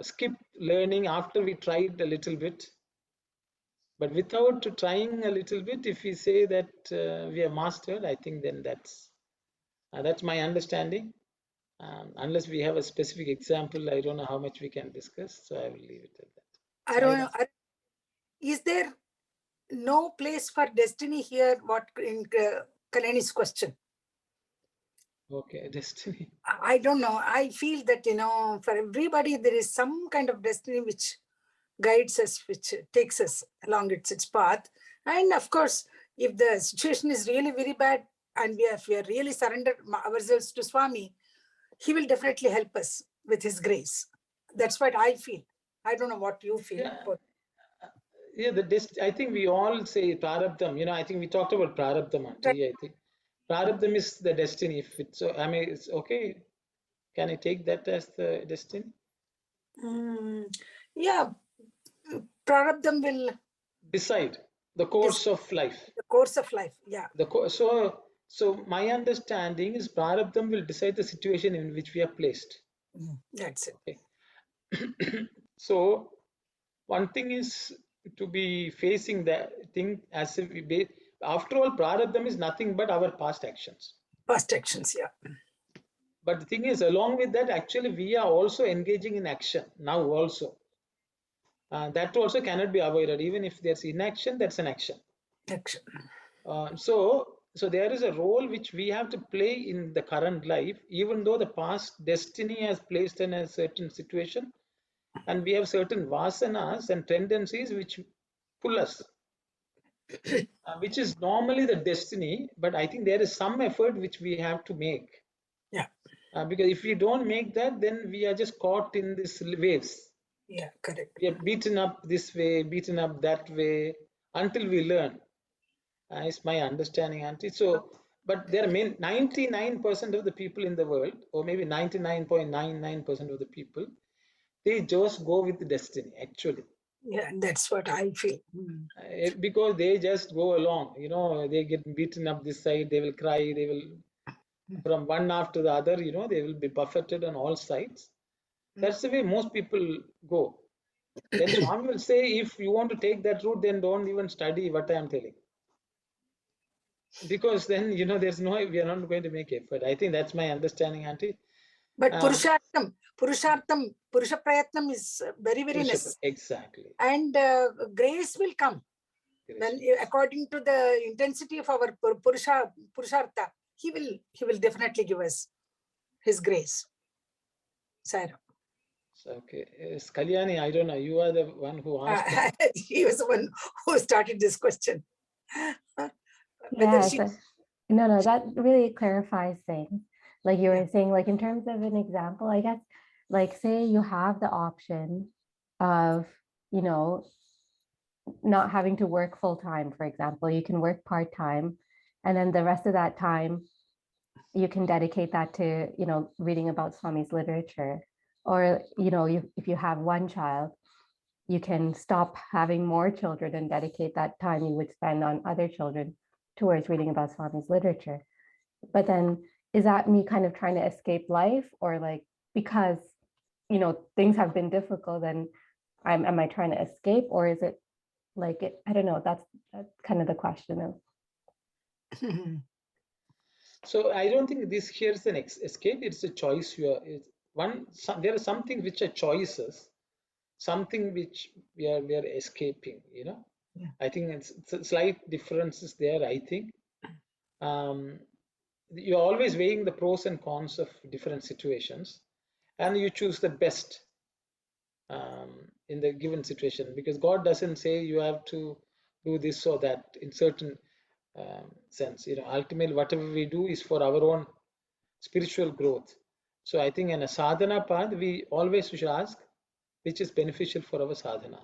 skip learning after we tried a little bit. But without trying a little bit, if we say that we are mastered, I think then that's my understanding. Unless we have a specific example, I don't know how much we can discuss. So I will leave it at that. I don't know. Is there no place for destiny here? What in Kalyani's question? Okay, destiny. I don't know. I feel that, for everybody, there is some kind of destiny which guides us, which takes us along its path. And of course, if the situation is really very bad and we are really surrendered ourselves to Swami, he will definitely help us with his grace. That's what I feel. I don't know what you feel. Yeah. Yeah, I think we all say prarabdham. I think we talked about prarabdham, Auntie. I think prarabdham is the destiny. If it's so, I mean, it's okay. Can I take that as the destiny? Yeah, prarabdham will decide the course of life. The course of life, yeah. So my understanding is prarabdham will decide the situation in which we are placed. That's it. Okay. So one thing is to be facing that thing as if after all, prarabdham is nothing but our past actions. Past actions, yeah. But the thing is, along with that, actually, we are also engaging in action now also. That also cannot be avoided. Even if there's inaction, that's an action. Action. So there is a role which we have to play in the current life, even though the past destiny has placed in a certain situation, and we have certain vasanas and tendencies which pull us, which is normally the destiny. But I think there is some effort which we have to make. Yeah. Because if we don't make that, then we are just caught in these waves. Yeah, correct. We are beaten up this way, beaten up that way, until we learn. Is my understanding, Auntie. So, but there are 99% of the people in the world, or maybe 99.99% of the people, they just go with the destiny, actually. Yeah, that's what I feel. Because they just go along, they get beaten up this side, they will cry, they will, from one after the other, they will be buffeted on all sides. That's the way most people go. Then Swami will say, if you want to take that route, then don't even study what I am telling. Because then, there's we are not going to make effort. I think that's my understanding, Auntie. But Purushartham, Purusha Prayatnam is very, very necessary. Exactly. And grace will come. When, according to the intensity of our Purushartha, he will definitely give us his grace. Sarah. Okay. Kalyani, I don't know. You are the one who asked. He was the one who started this question. Yeah, no, that really clarifies things. Like you were saying, like in terms of an example, I guess, like say you have the option of, not having to work full time, for example, you can work part time, and then the rest of that time, you can dedicate that to, reading about Swami's literature. Or, if you have one child, you can stop having more children and dedicate that time you would spend on other children towards reading about Swami's literature. But then is that me kind of trying to escape life, or like, because, things have been difficult, and am I trying to escape, or is it like, I don't know, that's kind of the question of. So I don't think this here is an escape. It's a choice. There are some things which are choices, something which we are escaping. Yeah. I think it's a slight differences there. I think you're always weighing the pros and cons of different situations, and you choose the best in the given situation, because God doesn't say you have to do this or that in certain sense. Ultimately, whatever we do is for our own spiritual growth. So I think in a sadhana path, we always should ask which is beneficial for our sadhana.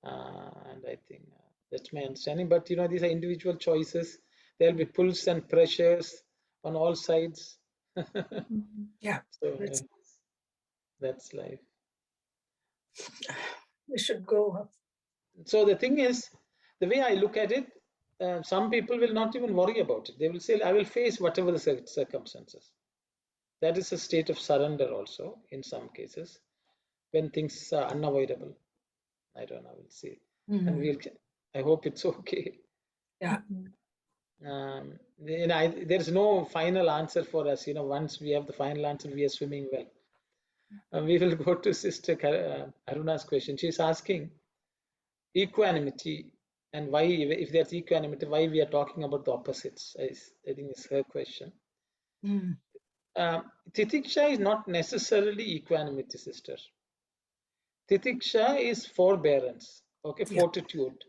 And I think that's my understanding. But these are individual choices. There'll be pulls and pressures on all sides. Yeah. So that's life. We should go. So the thing is, the way I look at it, some people will not even worry about it. They will say, I will face whatever the circumstances. That is a state of surrender also in some cases, when things are unavoidable. I don't know, we'll see. And I hope it's okay. Yeah. There's no final answer for us. Once we have the final answer, we are swimming well. We will go to Sister Aruna's question. She's asking equanimity, and why, if there's equanimity, why we are talking about the opposites. I think it's her question. Titiksha is not necessarily equanimity, sister. Titiksha is forbearance, okay, fortitude.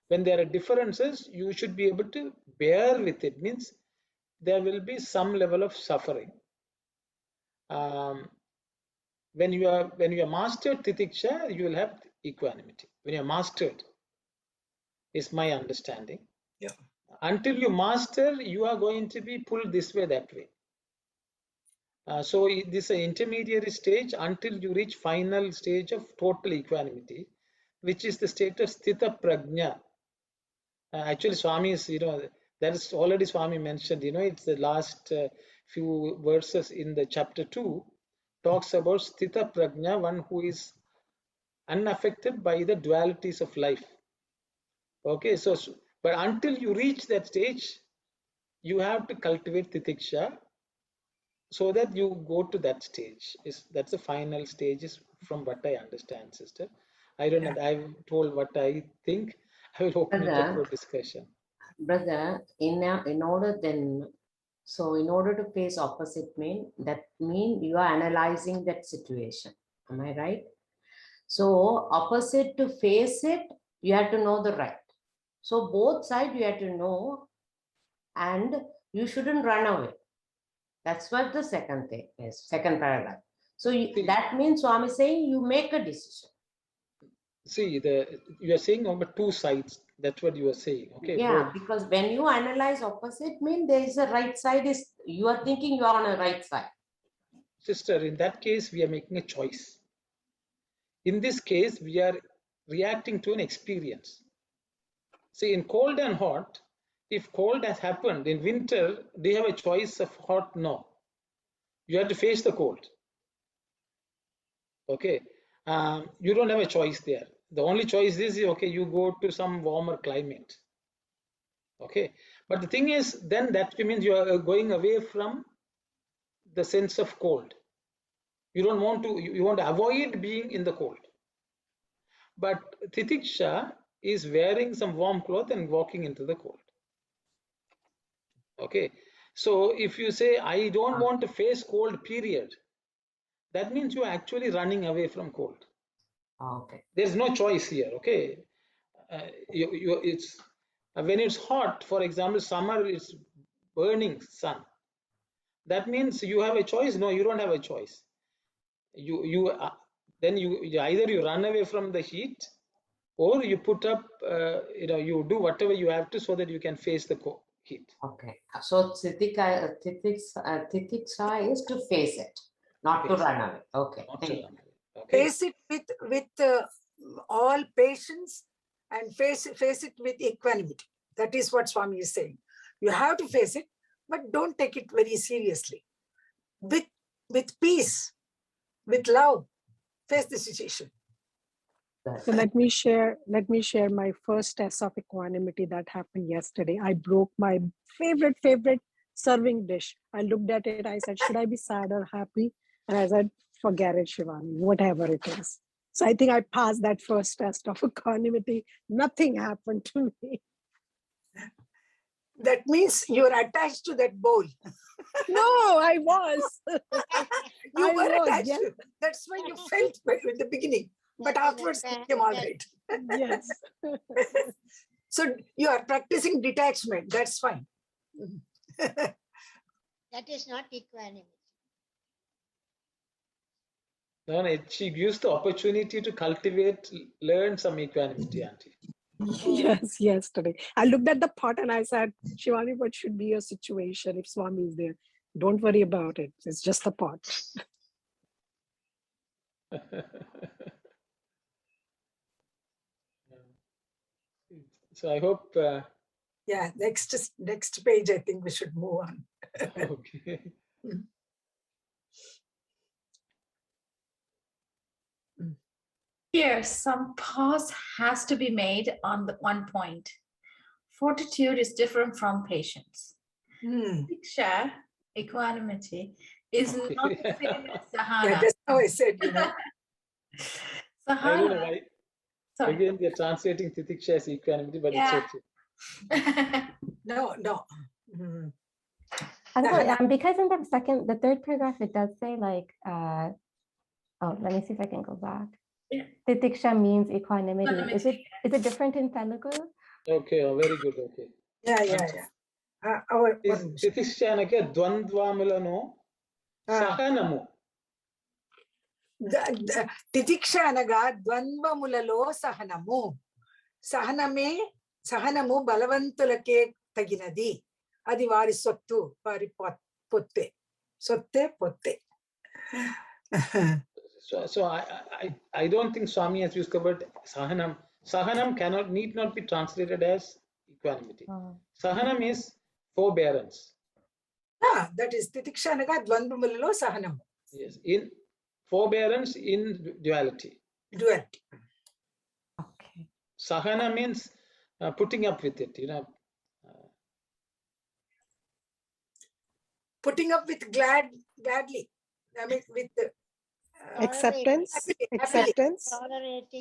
When there are differences, you should be able to bear with it. Means there will be some level of suffering. When you are mastered Titiksha, you will have equanimity. When you are mastered, is my understanding. Yeah. Until you master, you are going to be pulled this way, that way. So this is an intermediary stage until you reach final stage of total equanimity, which is the state of Sthita Prajna. Actually, Swami is, that is already Swami mentioned, it's the last few verses in the chapter 2 talks about Sthita Prajna, one who is unaffected by the dualities of life. Okay, so but until you reach that stage, you have to cultivate Titiksha so that you go to that stage. That's the final stage, is from what I understand, sister. I don't know. I've told what I think. I will open it up for discussion. Brother, in order then, so in order to face opposite that mean you are analyzing that situation. Am I right? So opposite, to face it, you have to know the right. So both sides you have to know, and you shouldn't run away. That's what the second thing is, second paragraph. So that means Swami saying you make a decision. See, you are saying over two sides. That's what you are saying. Okay. Yeah, both. because when you analyze opposite, mean there is a right side, is you are thinking you are on a right side. Sister, in that case, we are making a choice. In this case, we are reacting to an experience. See, in cold and hot, if cold has happened in winter, do you have a choice of hot? No. You have to face the cold. Okay. You don't have a choice there. The only choice is, okay, you go to some warmer climate. Okay. But the thing is, then that means you are going away from the sense of cold. You don't want to, you want to avoid being in the cold. But Titiksha is wearing some warm cloth and walking into the cold. Okay. So if you say, I don't want to face cold, period, that means you're actually running away from cold. Okay. There's no choice here. Okay. It's when it's hot, for example, summer is burning sun. That means you have a choice. No, you don't have a choice. Then you either you run away from the heat, or you put up, you do whatever you have to so that you can face the heat. Okay. So Titiksha is to face it, not to run away. Okay. Okay. Face it with all patience and face it with equanimity. That is what Swami is saying. You have to face it, but don't take it very seriously. With peace, with love, face the situation. So let me share my first test of equanimity that happened yesterday. I broke my favorite serving dish. I looked at it, I said, should I be sad or happy? And I said, forget it, Shivani, whatever it is. So I think I passed that first test of equanimity. Nothing happened to me. That means you're attached to that bowl. No, I was. You were attached yes. to. That's why you felt in the beginning. But afterwards, it became all right. Yes. So you are practicing detachment. That's fine. That is not equanimity. No, she gives the opportunity to cultivate, learn some equanimity, Auntie. Yes, yesterday. I looked at the pot and I said, Shivani, what should be your situation if Swami is there? Don't worry about it. It's just the pot. So I hope. Yeah, next page, I think we should move on. Okay. Here, some pause has to be made on the one point. Fortitude is different from patience. Diksha, equanimity, is not the same as Sahana. Yeah, that's how I said, I don't know why. Sorry. Again, they're translating Titiksha as equanimity, but it's okay. No. Because in the third paragraph, it does say like, oh, let me see if I can go back. Yeah. Titiksha means equanimity. Is it different in Telugu? Okay, very good. Okay. Yeah. Our Is Titishanake Dwandvamulano Sahanamu. తితిక్ష అనగా ద్వంద్వములలో సహనము. సహనము బలవంతులకే తగినది. అది వారి సొత్తు, వారి పొత్తే. So I don't think Swami has used the word sahanam. Sahanam need not be translated as equanimity. Sahanam is forbearance. That is Titiksha anaga dvandvumuలలో సహనము. Yes, in forbearance in duality. Okay. Sahana means putting up with it, Putting up with gladly. I mean, with Acceptance.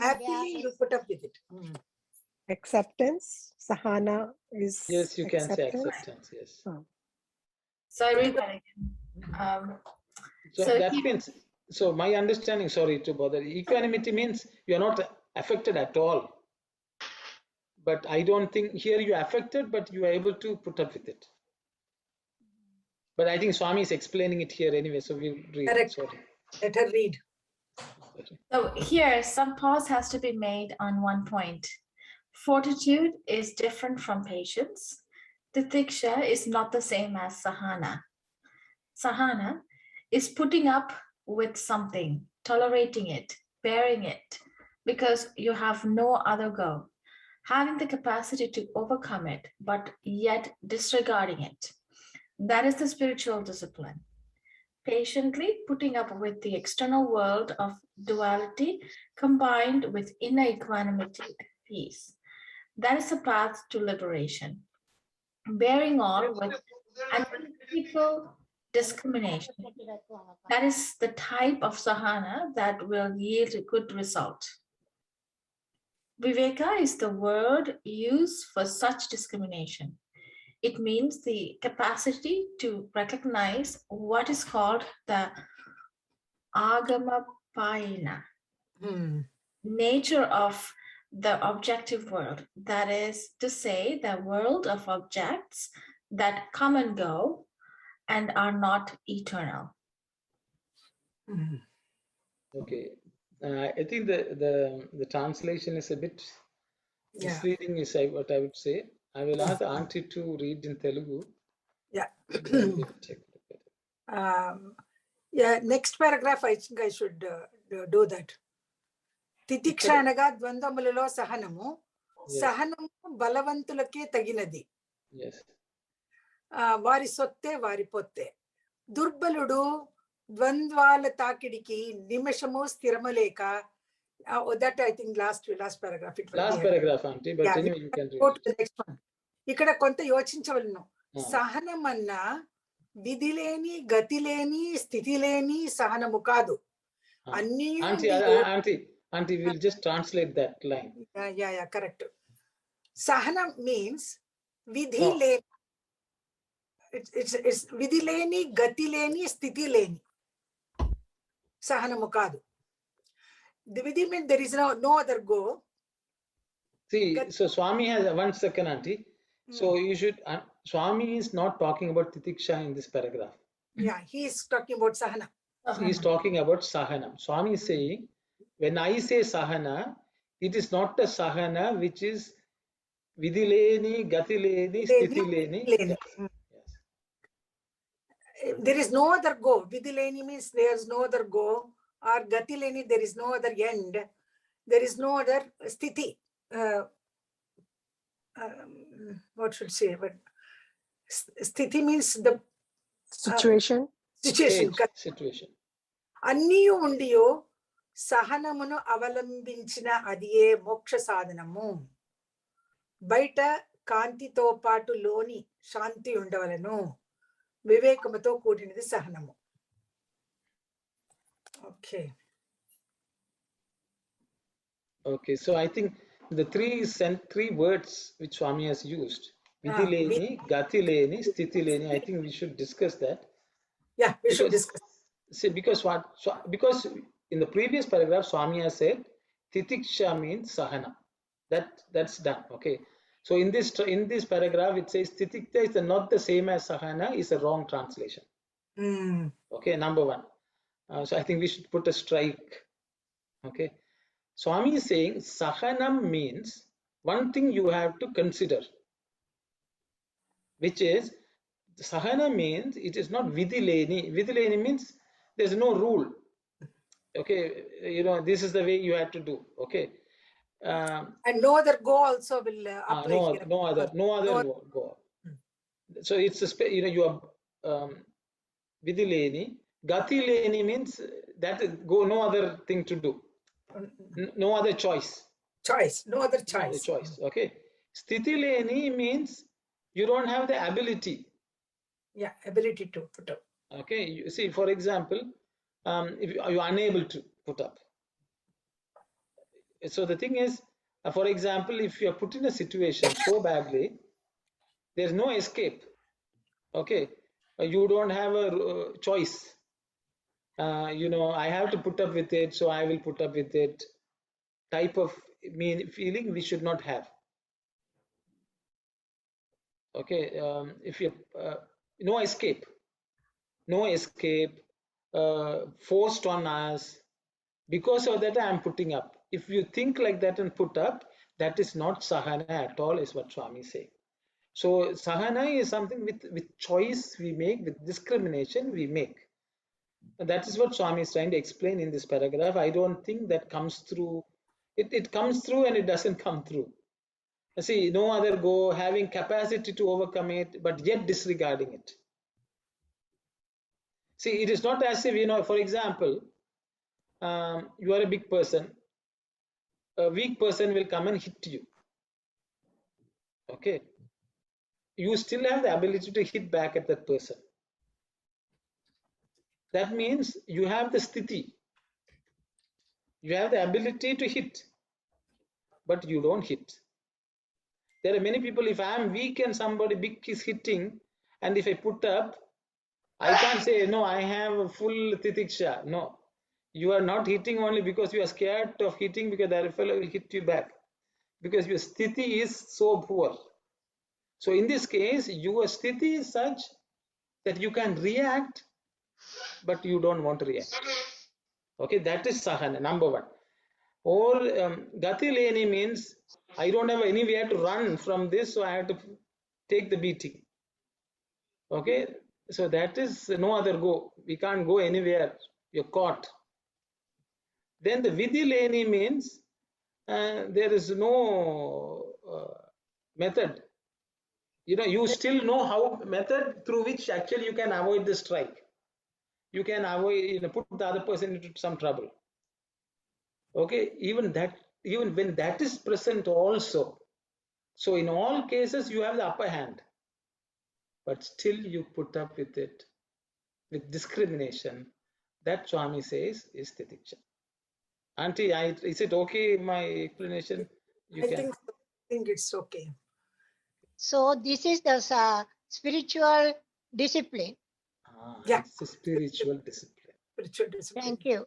happily you put up with it. Acceptance. Sahana is. Yes, you can say acceptance. Yes. So I read that again. So that means, so my understanding, sorry to bother, equanimity means you're not affected at all. But I don't think here you're affected, but you are able to put up with it. But I think Swami is explaining it here anyway, so we'll read. Correct. Sorry. Let her read. So here, some pause has to be made on one point. Fortitude is different from patience. Titiksha is not the same as sahana. Sahana is putting up with something, tolerating it, bearing it, because you have no other go. Having the capacity to overcome it, but yet disregarding it. That is the spiritual discipline. Patiently putting up with the external world of duality combined with inner equanimity and peace. That is the path to liberation. Bearing all with analytical discrimination. That is the type of sahana that will yield a good result. Viveka is the word used for such discrimination. It means the capacity to recognize what is called the agama-payana, nature of the objective world. That is to say, the world of objects that come and go and are not eternal. Okay. I think the translation is a bit misleading, is what I would say. I will ask Auntie to read in Telugu. Yeah. Check. Next paragraph, I think I should do that. Titiksha anaga dvandvamuలలో సహనము. సహనము బలవంతులకే తగినది. Yes. వారి సొత్తే వారి పొత్తే. దుర్బలుడు ద్వంద్వాల తాకిడికి నిమిషము స్థిరమలేక. That I think last paragraph. Last paragraph, Auntie, but anyway you can read. Go to the next one. ఇక్కడ కొంత యోచించవలను. సహనం అన్నా విధి లేని, గతి లేని, స్థితి లేని సహనము కాదు. అన్ని Auntie, we'll just translate that line. Yeah, correct. Sahanam means vidhi leni. It's vidhi leni, gati leni, sthiti leni. Sahanamu kaadu. The vidhi means there is no other go. See, so Swami has 1 second, Auntie. So you should, Swami is not talking about Titiksha in this paragraph. Yeah, he is talking about Sahana. He is talking about Sahanam. Swami is saying, when I say Sahana, it is not the Sahana which is Vidileni, Gatileni, Stitileni. Yes. There is no other go. Vidileni means there is no other go. Or Gatileni, there is no other end. There is no other sthiti. What should I say? But sthiti means the situation. Situation. అన్నీయు ఉండియో సహనమును అవలంబించిన అదియే మోక్ష సాధనము. బయట కాంతితో పాటు లోని శాంతి ఉండవలను. వివేకముతో కూడినది సహనము. Okay, so I think the three words which Swami has used, Vidhi leni, gati leni, sthiti leni. I think we should discuss that. Yeah, we should Because, discuss. see, because in the previous paragraph, Swami has said, titiksha means sahana. That's done. Okay. So in this paragraph, it says titiksha is not the same as sahana. Is a wrong translation. Okay, number one. So I think we should put a strike. Okay. Swami is saying sahanam means one thing you have to consider, which is sahana means it is not vidileni. Vidileni means there's no rule. Okay, this is the way you have to do. Okay. And no other go also will apply here. No other go. So it's you are vidileni. Gatileni means that go, no other thing to do. No other choice. No other choice. No other choice. Okay. Sthitileni means you don't have the ability. Yeah, ability to put up. Okay. You see, for example, if you are unable to put up. So the thing is, for example, if you are put in a situation so badly, there's no escape. Okay. You don't have a choice. I have to put up with it, so I will put up with it. Type of feeling we should not have. Okay, if you no escape, forced on us. Because of that, I am putting up. If you think like that and put up, that is not sahana at all, is what Swami is saying. So sahana is something with choice we make, with discrimination we make. And that is what Swami is trying to explain in this paragraph. I don't think that comes through. It comes through and it doesn't come through. See, no other go, having capacity to overcome it, but yet disregarding it. See, it is not as if, for example, you are a big person, a weak person will come and hit you. Okay. You still have the ability to hit back at that person. That means you have the sthiti. You have the ability to hit, but you don't hit. There are many people, if I am weak and somebody big is hitting, and if I put up, I can't say, no, I have a full titiksha. No, you are not hitting only because you are scared of hitting, because that fellow will hit you back, because your sthiti is so poor. So in this case, your sthiti is such that you can react, but you don't want to react. Okay, that is sahana, number one. Or gati leni means I don't have anywhere to run from this, so I have to take the beating. Okay, so that is no other go. We can't go anywhere. You're caught. Then the vidhi leni means there is no method. You still know how method through which actually you can avoid the strike. You can avoid, put the other person into some trouble. Okay, even when that is present also. So in all cases, you have the upper hand, but still you put up with it, with discrimination. That Swami says is titiksha. Auntie, is it okay, my explanation? I think it's okay. So this is the spiritual discipline. Yeah. It's a spiritual discipline. Spiritual discipline. Thank you.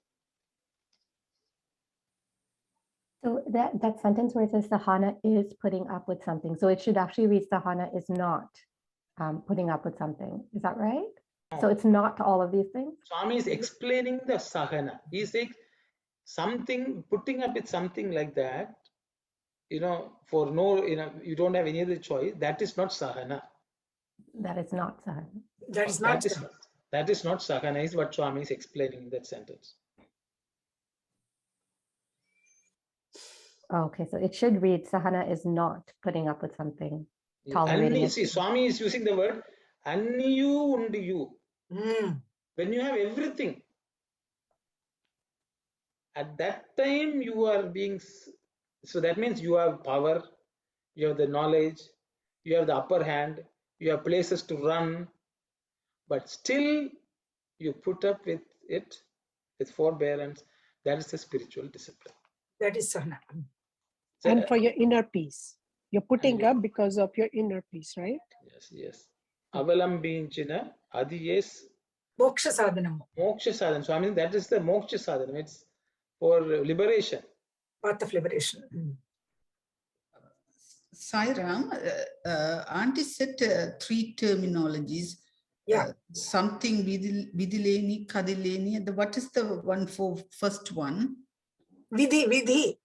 So that sentence where it says sahana is putting up with something. So it should actually read sahana is not putting up with something. Is that right? So it's not all of these things? Swami is explaining the sahana. He is saying something, putting up with something like that, for no, you don't have any other choice. That is not sahana. That is not sahana. That is not sahana. That is not sahana, is what Swami is explaining in that sentence. Okay, so it should read sahana is not putting up with something. Tolerating it. See, Swami is using the word anniyu undiyu. When you have everything, at that time you are being, so that means you have power, you have the knowledge, you have the upper hand, you have places to run, but still you put up with it with forbearance. That is the spiritual discipline. That is sahana. And for your inner peace. You're putting up because of your inner peace, right? Yes, yes. Avalambinchina adiyes Moksha sadhanam. moksha sadhana. So I mean that is the moksha sadhana. It's for liberation. Path of liberation. Sairam, Auntie said 3 terminologies. Yeah. Something vidileni, kadileni. And what is the one for first one? Vidhi.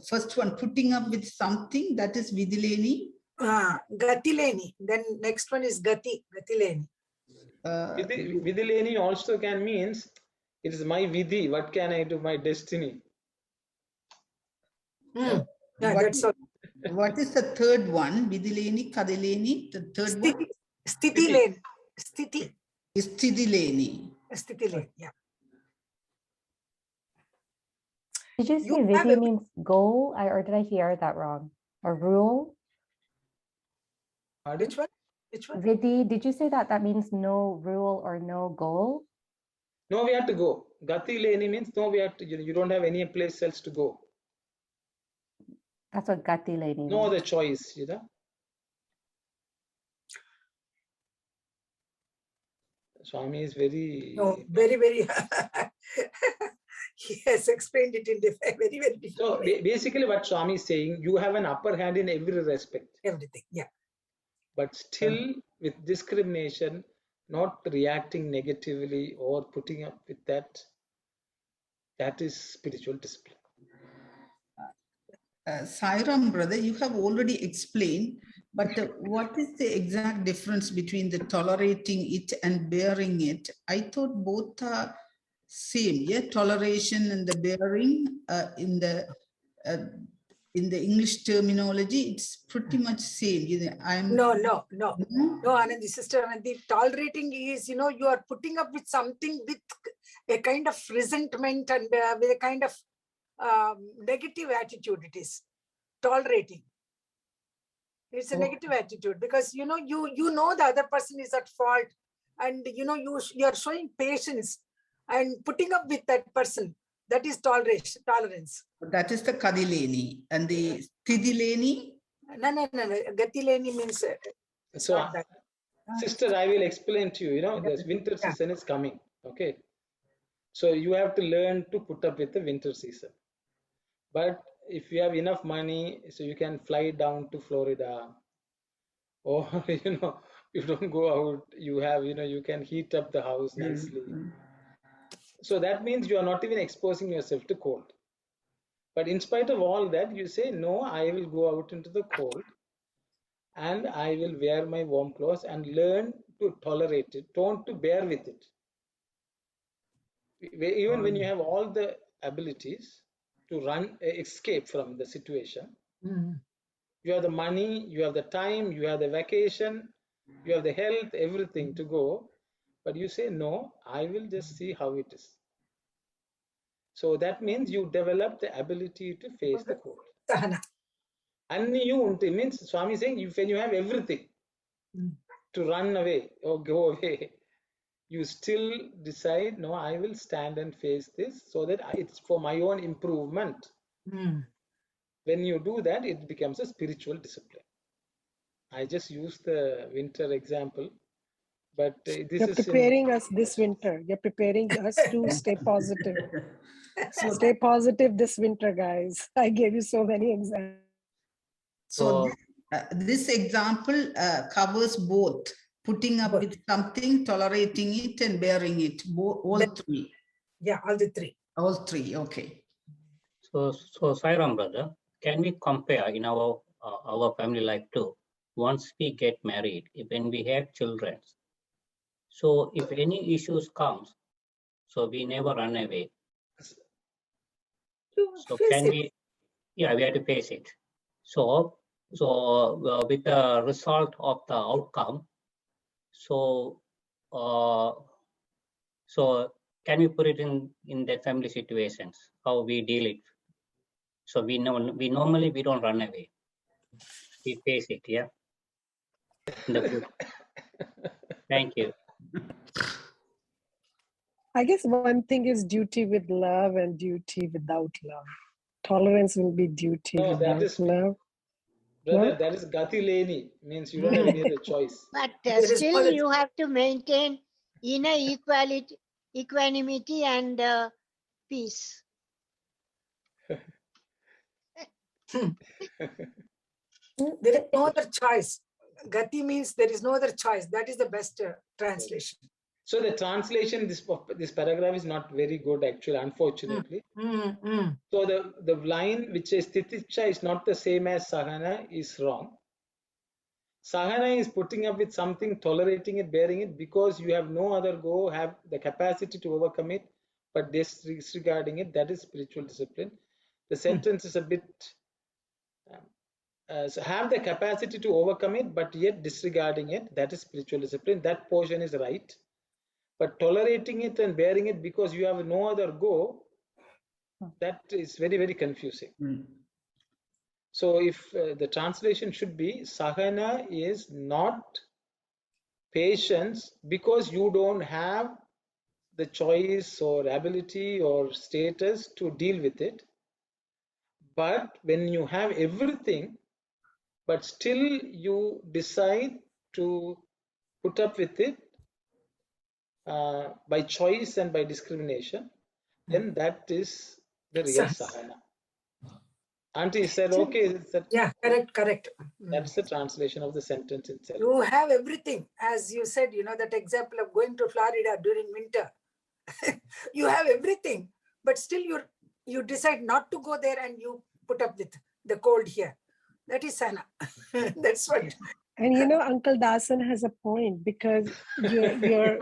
First one, putting up with something, that is vidileni. Gatileni. Then next one is gatileni. Vidileni also can means it is my vidhi. What can I do? My destiny. Yeah, that's all. What is the third one? Vidileni, kadileni. The third one? Sthitileni. Sthitileni. Sthitileni. Yeah. Did you say vidhi means goal, or did I hear that wrong? Or rule? Which one? Vidhi, did you say that means no rule or no goal? No, we have to go. Gati leni means no, we have to. You don't have any place else to go. That's what gati leni means. No other choice, you know. Swami is very. No, very. He has explained it in very different So way. basically, what Swami is saying, you have an upper hand in every respect. Everything, yeah. But still, with discrimination, not reacting negatively or putting up with that, that is spiritual discipline. Sairam, brother, you have already explained, but what is the exact difference between the tolerating it and bearing it? I thought both are same, yeah? Toleration and the bearing in the English terminology, it's pretty much same. No, Anandi, sister Anandi, tolerating is, you are putting up with something with a kind of resentment and with a kind of negative attitude. It is tolerating. It's a negative attitude because, you know the other person is at fault and, you are showing patience and putting up with that person. That is tolerance. That is the kadileni. And the stidileni? No. Gatileni means. So, sister, I will explain to you. The winter season is coming. Okay. So you have to learn to put up with the winter season. But if you have enough money, so you can fly down to Florida, or you don't go out. You have, you can heat up the house nicely. So that means you are not even exposing yourself to cold. But in spite of all that, you say, no, I will go out into the cold and I will wear my warm clothes and learn to tolerate it, don't to bear with it. Even when you have all the abilities to escape from the situation, you have the money, you have the time, you have the vacation, you have the health, everything to go. But you say, no, I will just see how it is. So that means you develop the ability to face the cold. Anni means Swami saying, when you have everything to run away or go away, you still decide, no, I will stand and face this so that it's for my own improvement. When you do that, it becomes a spiritual discipline. I just use the winter example. But You're preparing us this winter. You're preparing us to stay positive. Stay positive this winter, guys. I gave you so many examples. So this example covers both. Putting up with something, tolerating it, and bearing it. All three. Yeah, all the three. All three, okay. So Sairam, brother, can we compare in our family life too? Once we get married, when we have children, so if any issues comes, so we never run away. So can we? Yeah, we have to face it. So with the result of the outcome, so can we put it in the family situations, how we deal it? So we normally don't run away. We face it, yeah. Thank you. I guess one thing is duty with love and duty without love. Tolerance will be duty without love. Brother, Yeah. that is Gati Leni, means you don't have any other choice. But There is no still other you have to maintain inner equality, equanimity and peace. There is no other choice. Gati means there is no other choice. That is the best translation. So the translation, this paragraph is not very good actually, unfortunately. So the line which is Titiksha is not the same as Sahana is wrong. Sahana is putting up with something, tolerating it, bearing it, because you have no other go, have the capacity to overcome it, but disregarding it, that is spiritual discipline. The sentence is a bit, so have the capacity to overcome it, but yet disregarding it, that is spiritual discipline. That portion is right. But tolerating it and bearing it because you have no other go, that is very, very confusing. So if the translation should be, Sahana is not patience because you don't have the choice or ability or status to deal with it. But when you have everything, but still you decide to put up with it by choice and by discrimination, then that is the real Sahana. Auntie said, okay, Yeah, correct. That's the translation of the sentence itself. You have everything. As you said, that example of going to Florida during winter. You have everything, but still you decide not to go there and you put up with the cold here. That is Sana. That's what. And Uncle Dasan has a point, because I'm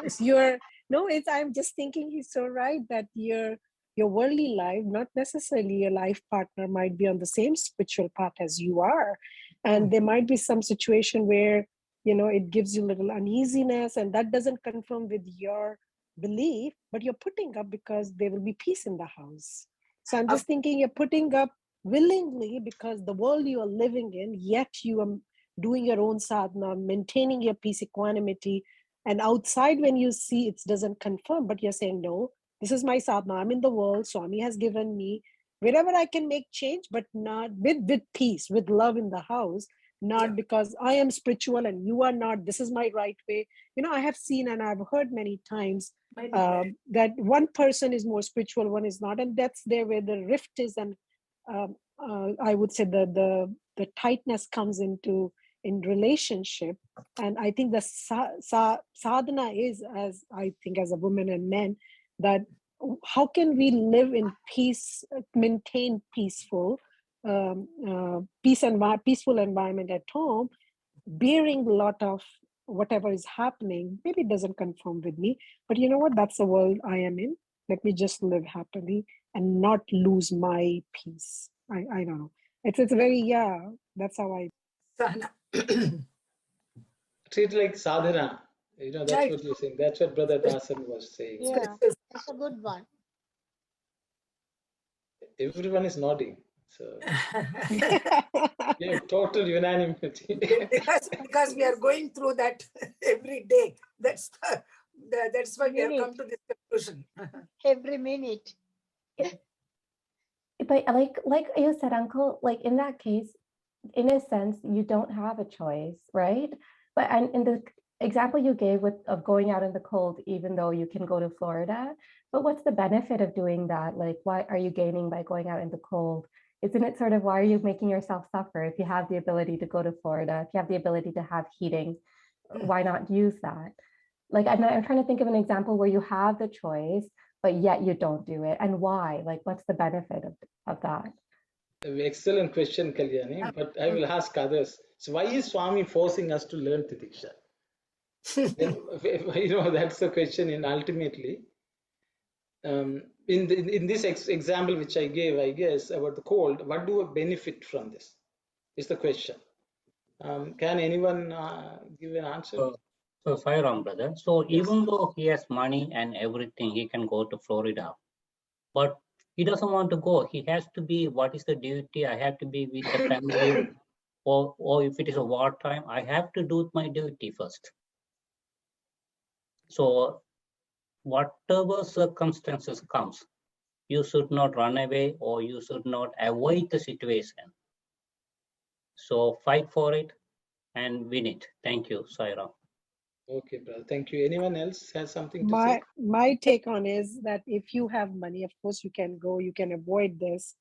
just thinking he's so right that your worldly life, not necessarily your life partner, might be on the same spiritual path as you are. And there might be some situation where, it gives you a little uneasiness, and that doesn't confirm with your belief, but you're putting up because there will be peace in the house. So I'm just thinking you're putting up willingly because the world you are living in, yet you are doing your own sadhana, maintaining your peace, equanimity, and outside when you see it doesn't confirm, but you're saying, no, this is my sadhana, I'm in the world, Swami has given me, wherever I can make change, but not with peace, with love in the house, not because I am spiritual and you are not, this is my right way. I have seen and I've heard many times that one person is more spiritual, one is not, and that's there where the rift is, and I would say the tightness comes in relationship. And I think the sadhana is, as I think as a woman and men, that how can we live in peace, maintain peaceful environment at home, bearing a lot of whatever is happening. Maybe it doesn't conform with me, but you know what, that's the world I am in. Let me just live happily and not lose my peace. I don't know, it's very, that's how I Sana. Treat like sadhana. That's what you're saying. That's what Brother Dasan was saying. Yeah, that's a good one. Everyone is nodding. So we have total unanimity. because we are going through that every day. That's why we have come to this conclusion. Every minute. But like you said, Uncle, like in that case, in a sense, you don't have a choice, right? But and in the example you gave of going out in the cold, even though you can go to Florida, but what's the benefit of doing that? Like, what are you gaining by going out in the cold? Isn't it sort of, why are you making yourself suffer if you have the ability to go to Florida, if you have the ability to have heating, why not use that? Like, I'm trying to think of an example where you have the choice, but yet you don't do it. And why? Like, what's the benefit of that? Excellent question, Kalyani, but I will ask others. So why is Swami forcing us to learn Titiksha? That's the question. And ultimately, in this example which I gave, I guess, about the cold, what do we benefit from this? Is the question. Can anyone give an answer? So Sai Ram, brother. So even though he has money and everything, he can go to Florida, but he doesn't want to go. He has to be, what is the duty? I have to be with the family, or if it is a wartime, I have to do my duty first. So whatever circumstances comes, you should not run away or you should not avoid the situation. So fight for it and win it. Thank you, Sairam. Okay, brother. Thank you. Anyone else has something to say? My take on is that if you have money, of course you can go, you can avoid this.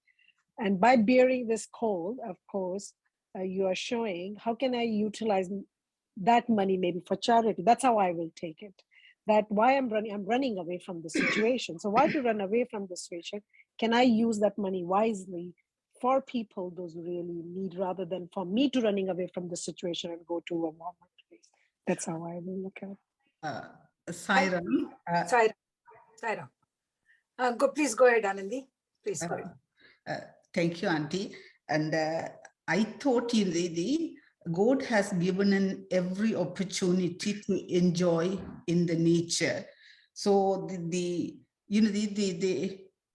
And by bearing this cold, of course, you are showing how can I utilize that money maybe for charity. That's how I will take it. That why I'm running away from the situation. So why to run away from the situation? Can I use that money wisely for people those who really need, rather than for me to running away from the situation and go to a warmer place? That's how I will look at it. Sairam, Saira. Please go ahead, Anandi. Please go ahead. Thank you, Auntie. And I thought God has given an every opportunity to enjoy in the nature. So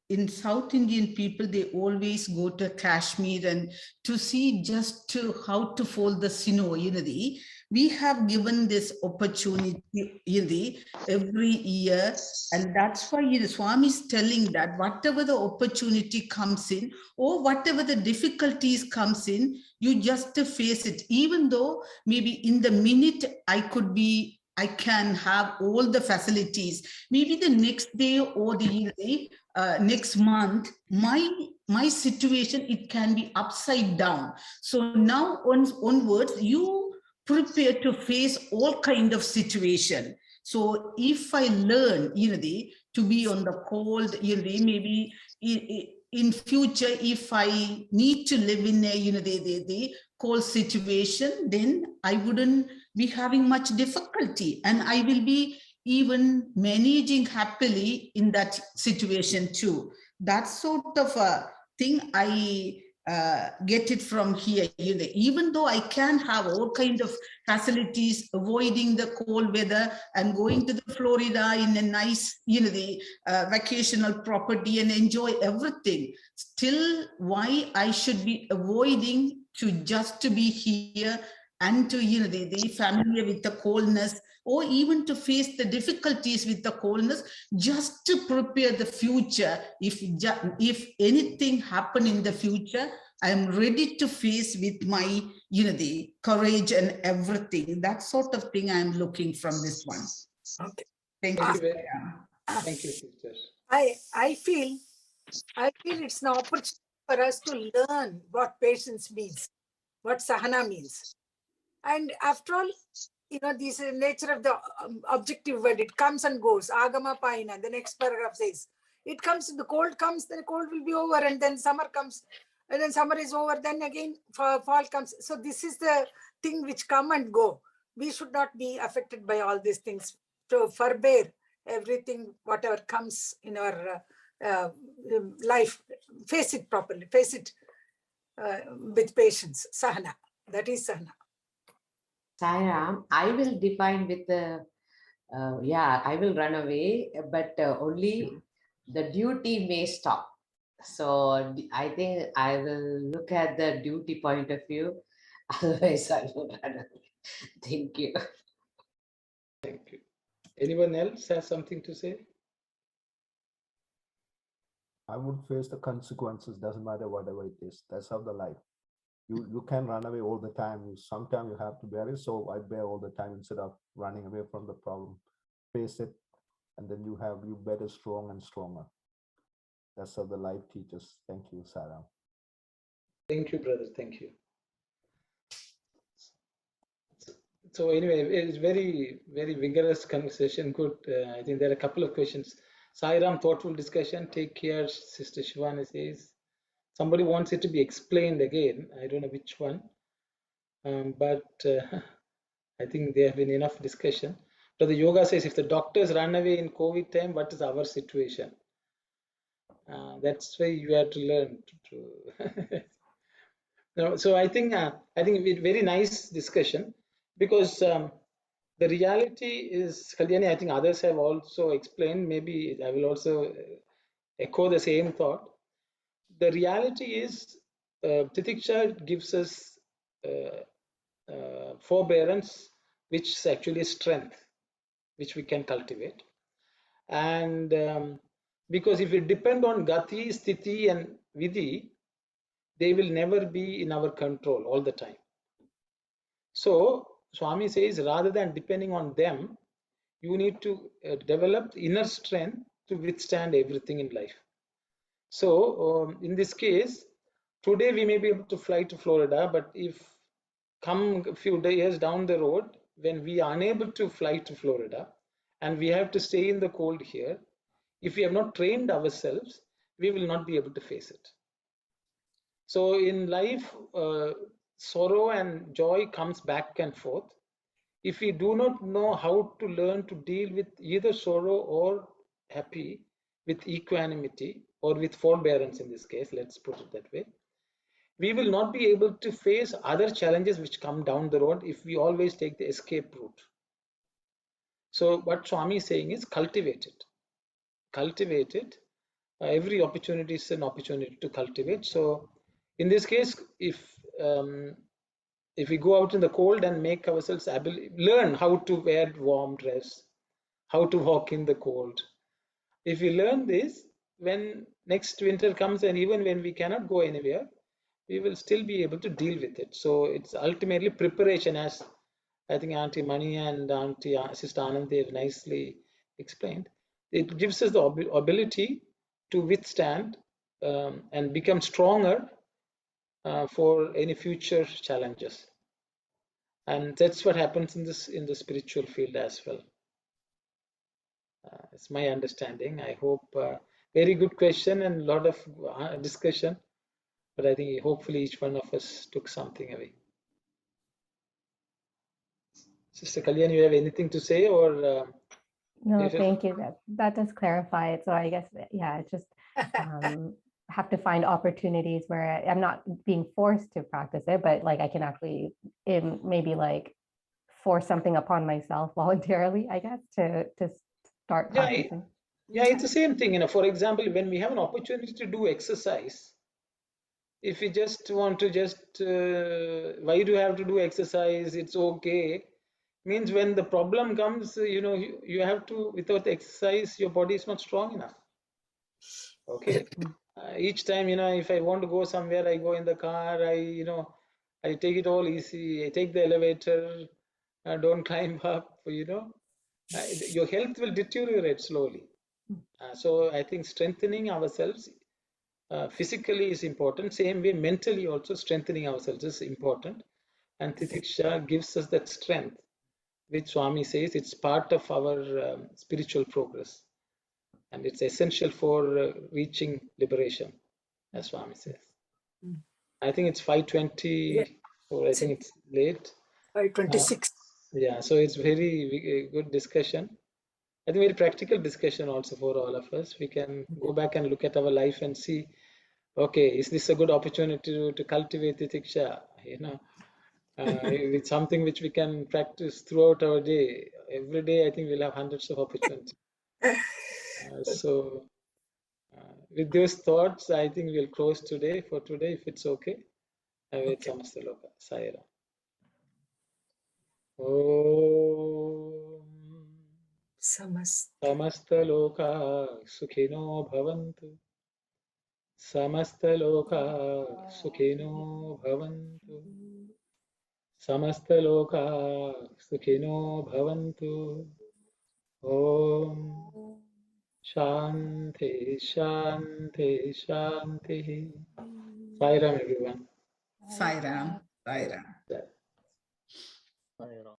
in South Indian people, they always go to Kashmir and to see just how to fold the snow. We have given this opportunity every year, and that's why Swami is telling that whatever the opportunity comes in or whatever the difficulties comes in, you just face it. Even though maybe in the minute I can have all the facilities. Maybe the next day or the next month, my situation, it can be upside down. So now onwards, you prepare to face all kind of situation. So if I learn, to be on the cold, maybe in future, if I need to live in a, the cold situation, then I wouldn't be having much difficulty, and I will be even managing happily in that situation too. That sort of a thing I get it from here. Even though I can have all kind of facilities, avoiding the cold weather and going to the Florida in a nice, the vacational property and enjoy everything, still why I should be avoiding to be here and to, the familiar with the coldness, or even to face the difficulties with the coldness, just to prepare the future. If anything happen in the future, I am ready to face with my, the courage and everything. That sort of thing I am looking from this one. Okay. Thank you. Thank you, sister. I feel it's an opportunity for us to learn what patience means, what sahana means. And after all, this is the nature of the objective word. It comes and goes. Agama paina. The next paragraph says, it comes, the cold comes, then the cold will be over, and then summer comes, and then summer is over, then again fall comes. So this is the thing which come and go. We should not be affected by all these things. To forbear everything, whatever comes in our life, face it properly, face it with patience. Sahana. That is sahana. Sairam, I will define with the, I will run away, but only the duty may stop. So I think I will look at the duty point of view. Otherwise, I will run away. Thank you. Thank you. Anyone else has something to say? I would face the consequences, doesn't matter whatever it is. That's how the life. You can run away all the time. Sometimes you have to bear it. So I bear all the time instead of running away from the problem. Face it, and then you better strong and stronger. That's how the life teaches. Thank you, Sarah. Thank you, brother. Thank you. So anyway, it's very, very vigorous conversation. Good. I think there are a couple of questions. Sairam, thoughtful discussion. Take care, Sister Shivani says. Somebody wants it to be explained again. I don't know which one, but I think there have been enough discussion. Brother Yoga says, if the doctors run away in COVID time, what is our situation? That's why you have to learn to. So I think it's very nice discussion, because the reality is, Kalyani, I think others have also explained. Maybe I will also echo the same thought. The reality is, Titiksha gives us forbearance, which is actually strength, which we can cultivate. And because if we depend on Gati, Sthiti, and Vidhi, they will never be in our control all the time. So Swami says, rather than depending on them, you need to develop inner strength to withstand everything in life. So in this case, today we may be able to fly to Florida, but if come a few years down the road, when we are unable to fly to Florida and we have to stay in the cold here, if we have not trained ourselves, we will not be able to face it. So in life, sorrow and joy comes back and forth. If we do not know how to learn to deal with either sorrow or happy with equanimity or with forbearance in this case, let's put it that way, we will not be able to face other challenges which come down the road if we always take the escape route. So what Swami is saying is cultivate it. Cultivate it. Every opportunity is an opportunity to cultivate. So in this case, if we go out in the cold and make ourselves learn how to wear warm dress, how to walk in the cold. If we learn this, when next winter comes and even when we cannot go anywhere, we will still be able to deal with it. So it's ultimately preparation, as I think Auntie Mani and Auntie Sister Anand have nicely explained. It gives us the ability to withstand and become stronger for any future challenges. And that's what happens in the spiritual field as well. It's my understanding. I hope very good question and a lot of discussion, but I think hopefully each one of us took something away. Sister Kalyan, you have anything to say or? No, thank you. That does clarify it. So I guess, yeah, it's just have to find opportunities where I'm not being forced to practice it, but like I can actually maybe like force something upon myself voluntarily, I guess, to start practicing. Yeah, it's the same thing. For example, when we have an opportunity to do exercise, if we just want to why do you have to do exercise? It's okay. Means when the problem comes, you have to, without exercise, your body is not strong enough. Okay. Each time, if I want to go somewhere, I go in the car, I take it all easy. I take the elevator, don't climb up, your health will deteriorate slowly. So I think strengthening ourselves physically is important. Same way, mentally also strengthening ourselves is important. And Titiksha gives us that strength, which Swami says it's part of our spiritual progress. And it's essential for reaching liberation, as Swami says. I think it's 5:20, yeah. Or I think it's late. 5:26. Yeah, so it's very good discussion. I think very practical discussion also for all of us. We can go back and look at our life and see, okay, is this a good opportunity to cultivate Titiksha? It's something which we can practice throughout our day. Every day, I think we'll have hundreds of opportunities. So with those thoughts, I think we'll close today for today, if it's okay. Okay. Samastaloka, Saira. Om Samastaloka Sukhino Bhavantu. Samastaloka Sukhino Bhavantu. Samastaloka Sukhino Bhavantu. Om Shanti, Shanti, Shanti. Sai Ram, everyone. Sai Ram. Sai Ram. Sai Ram.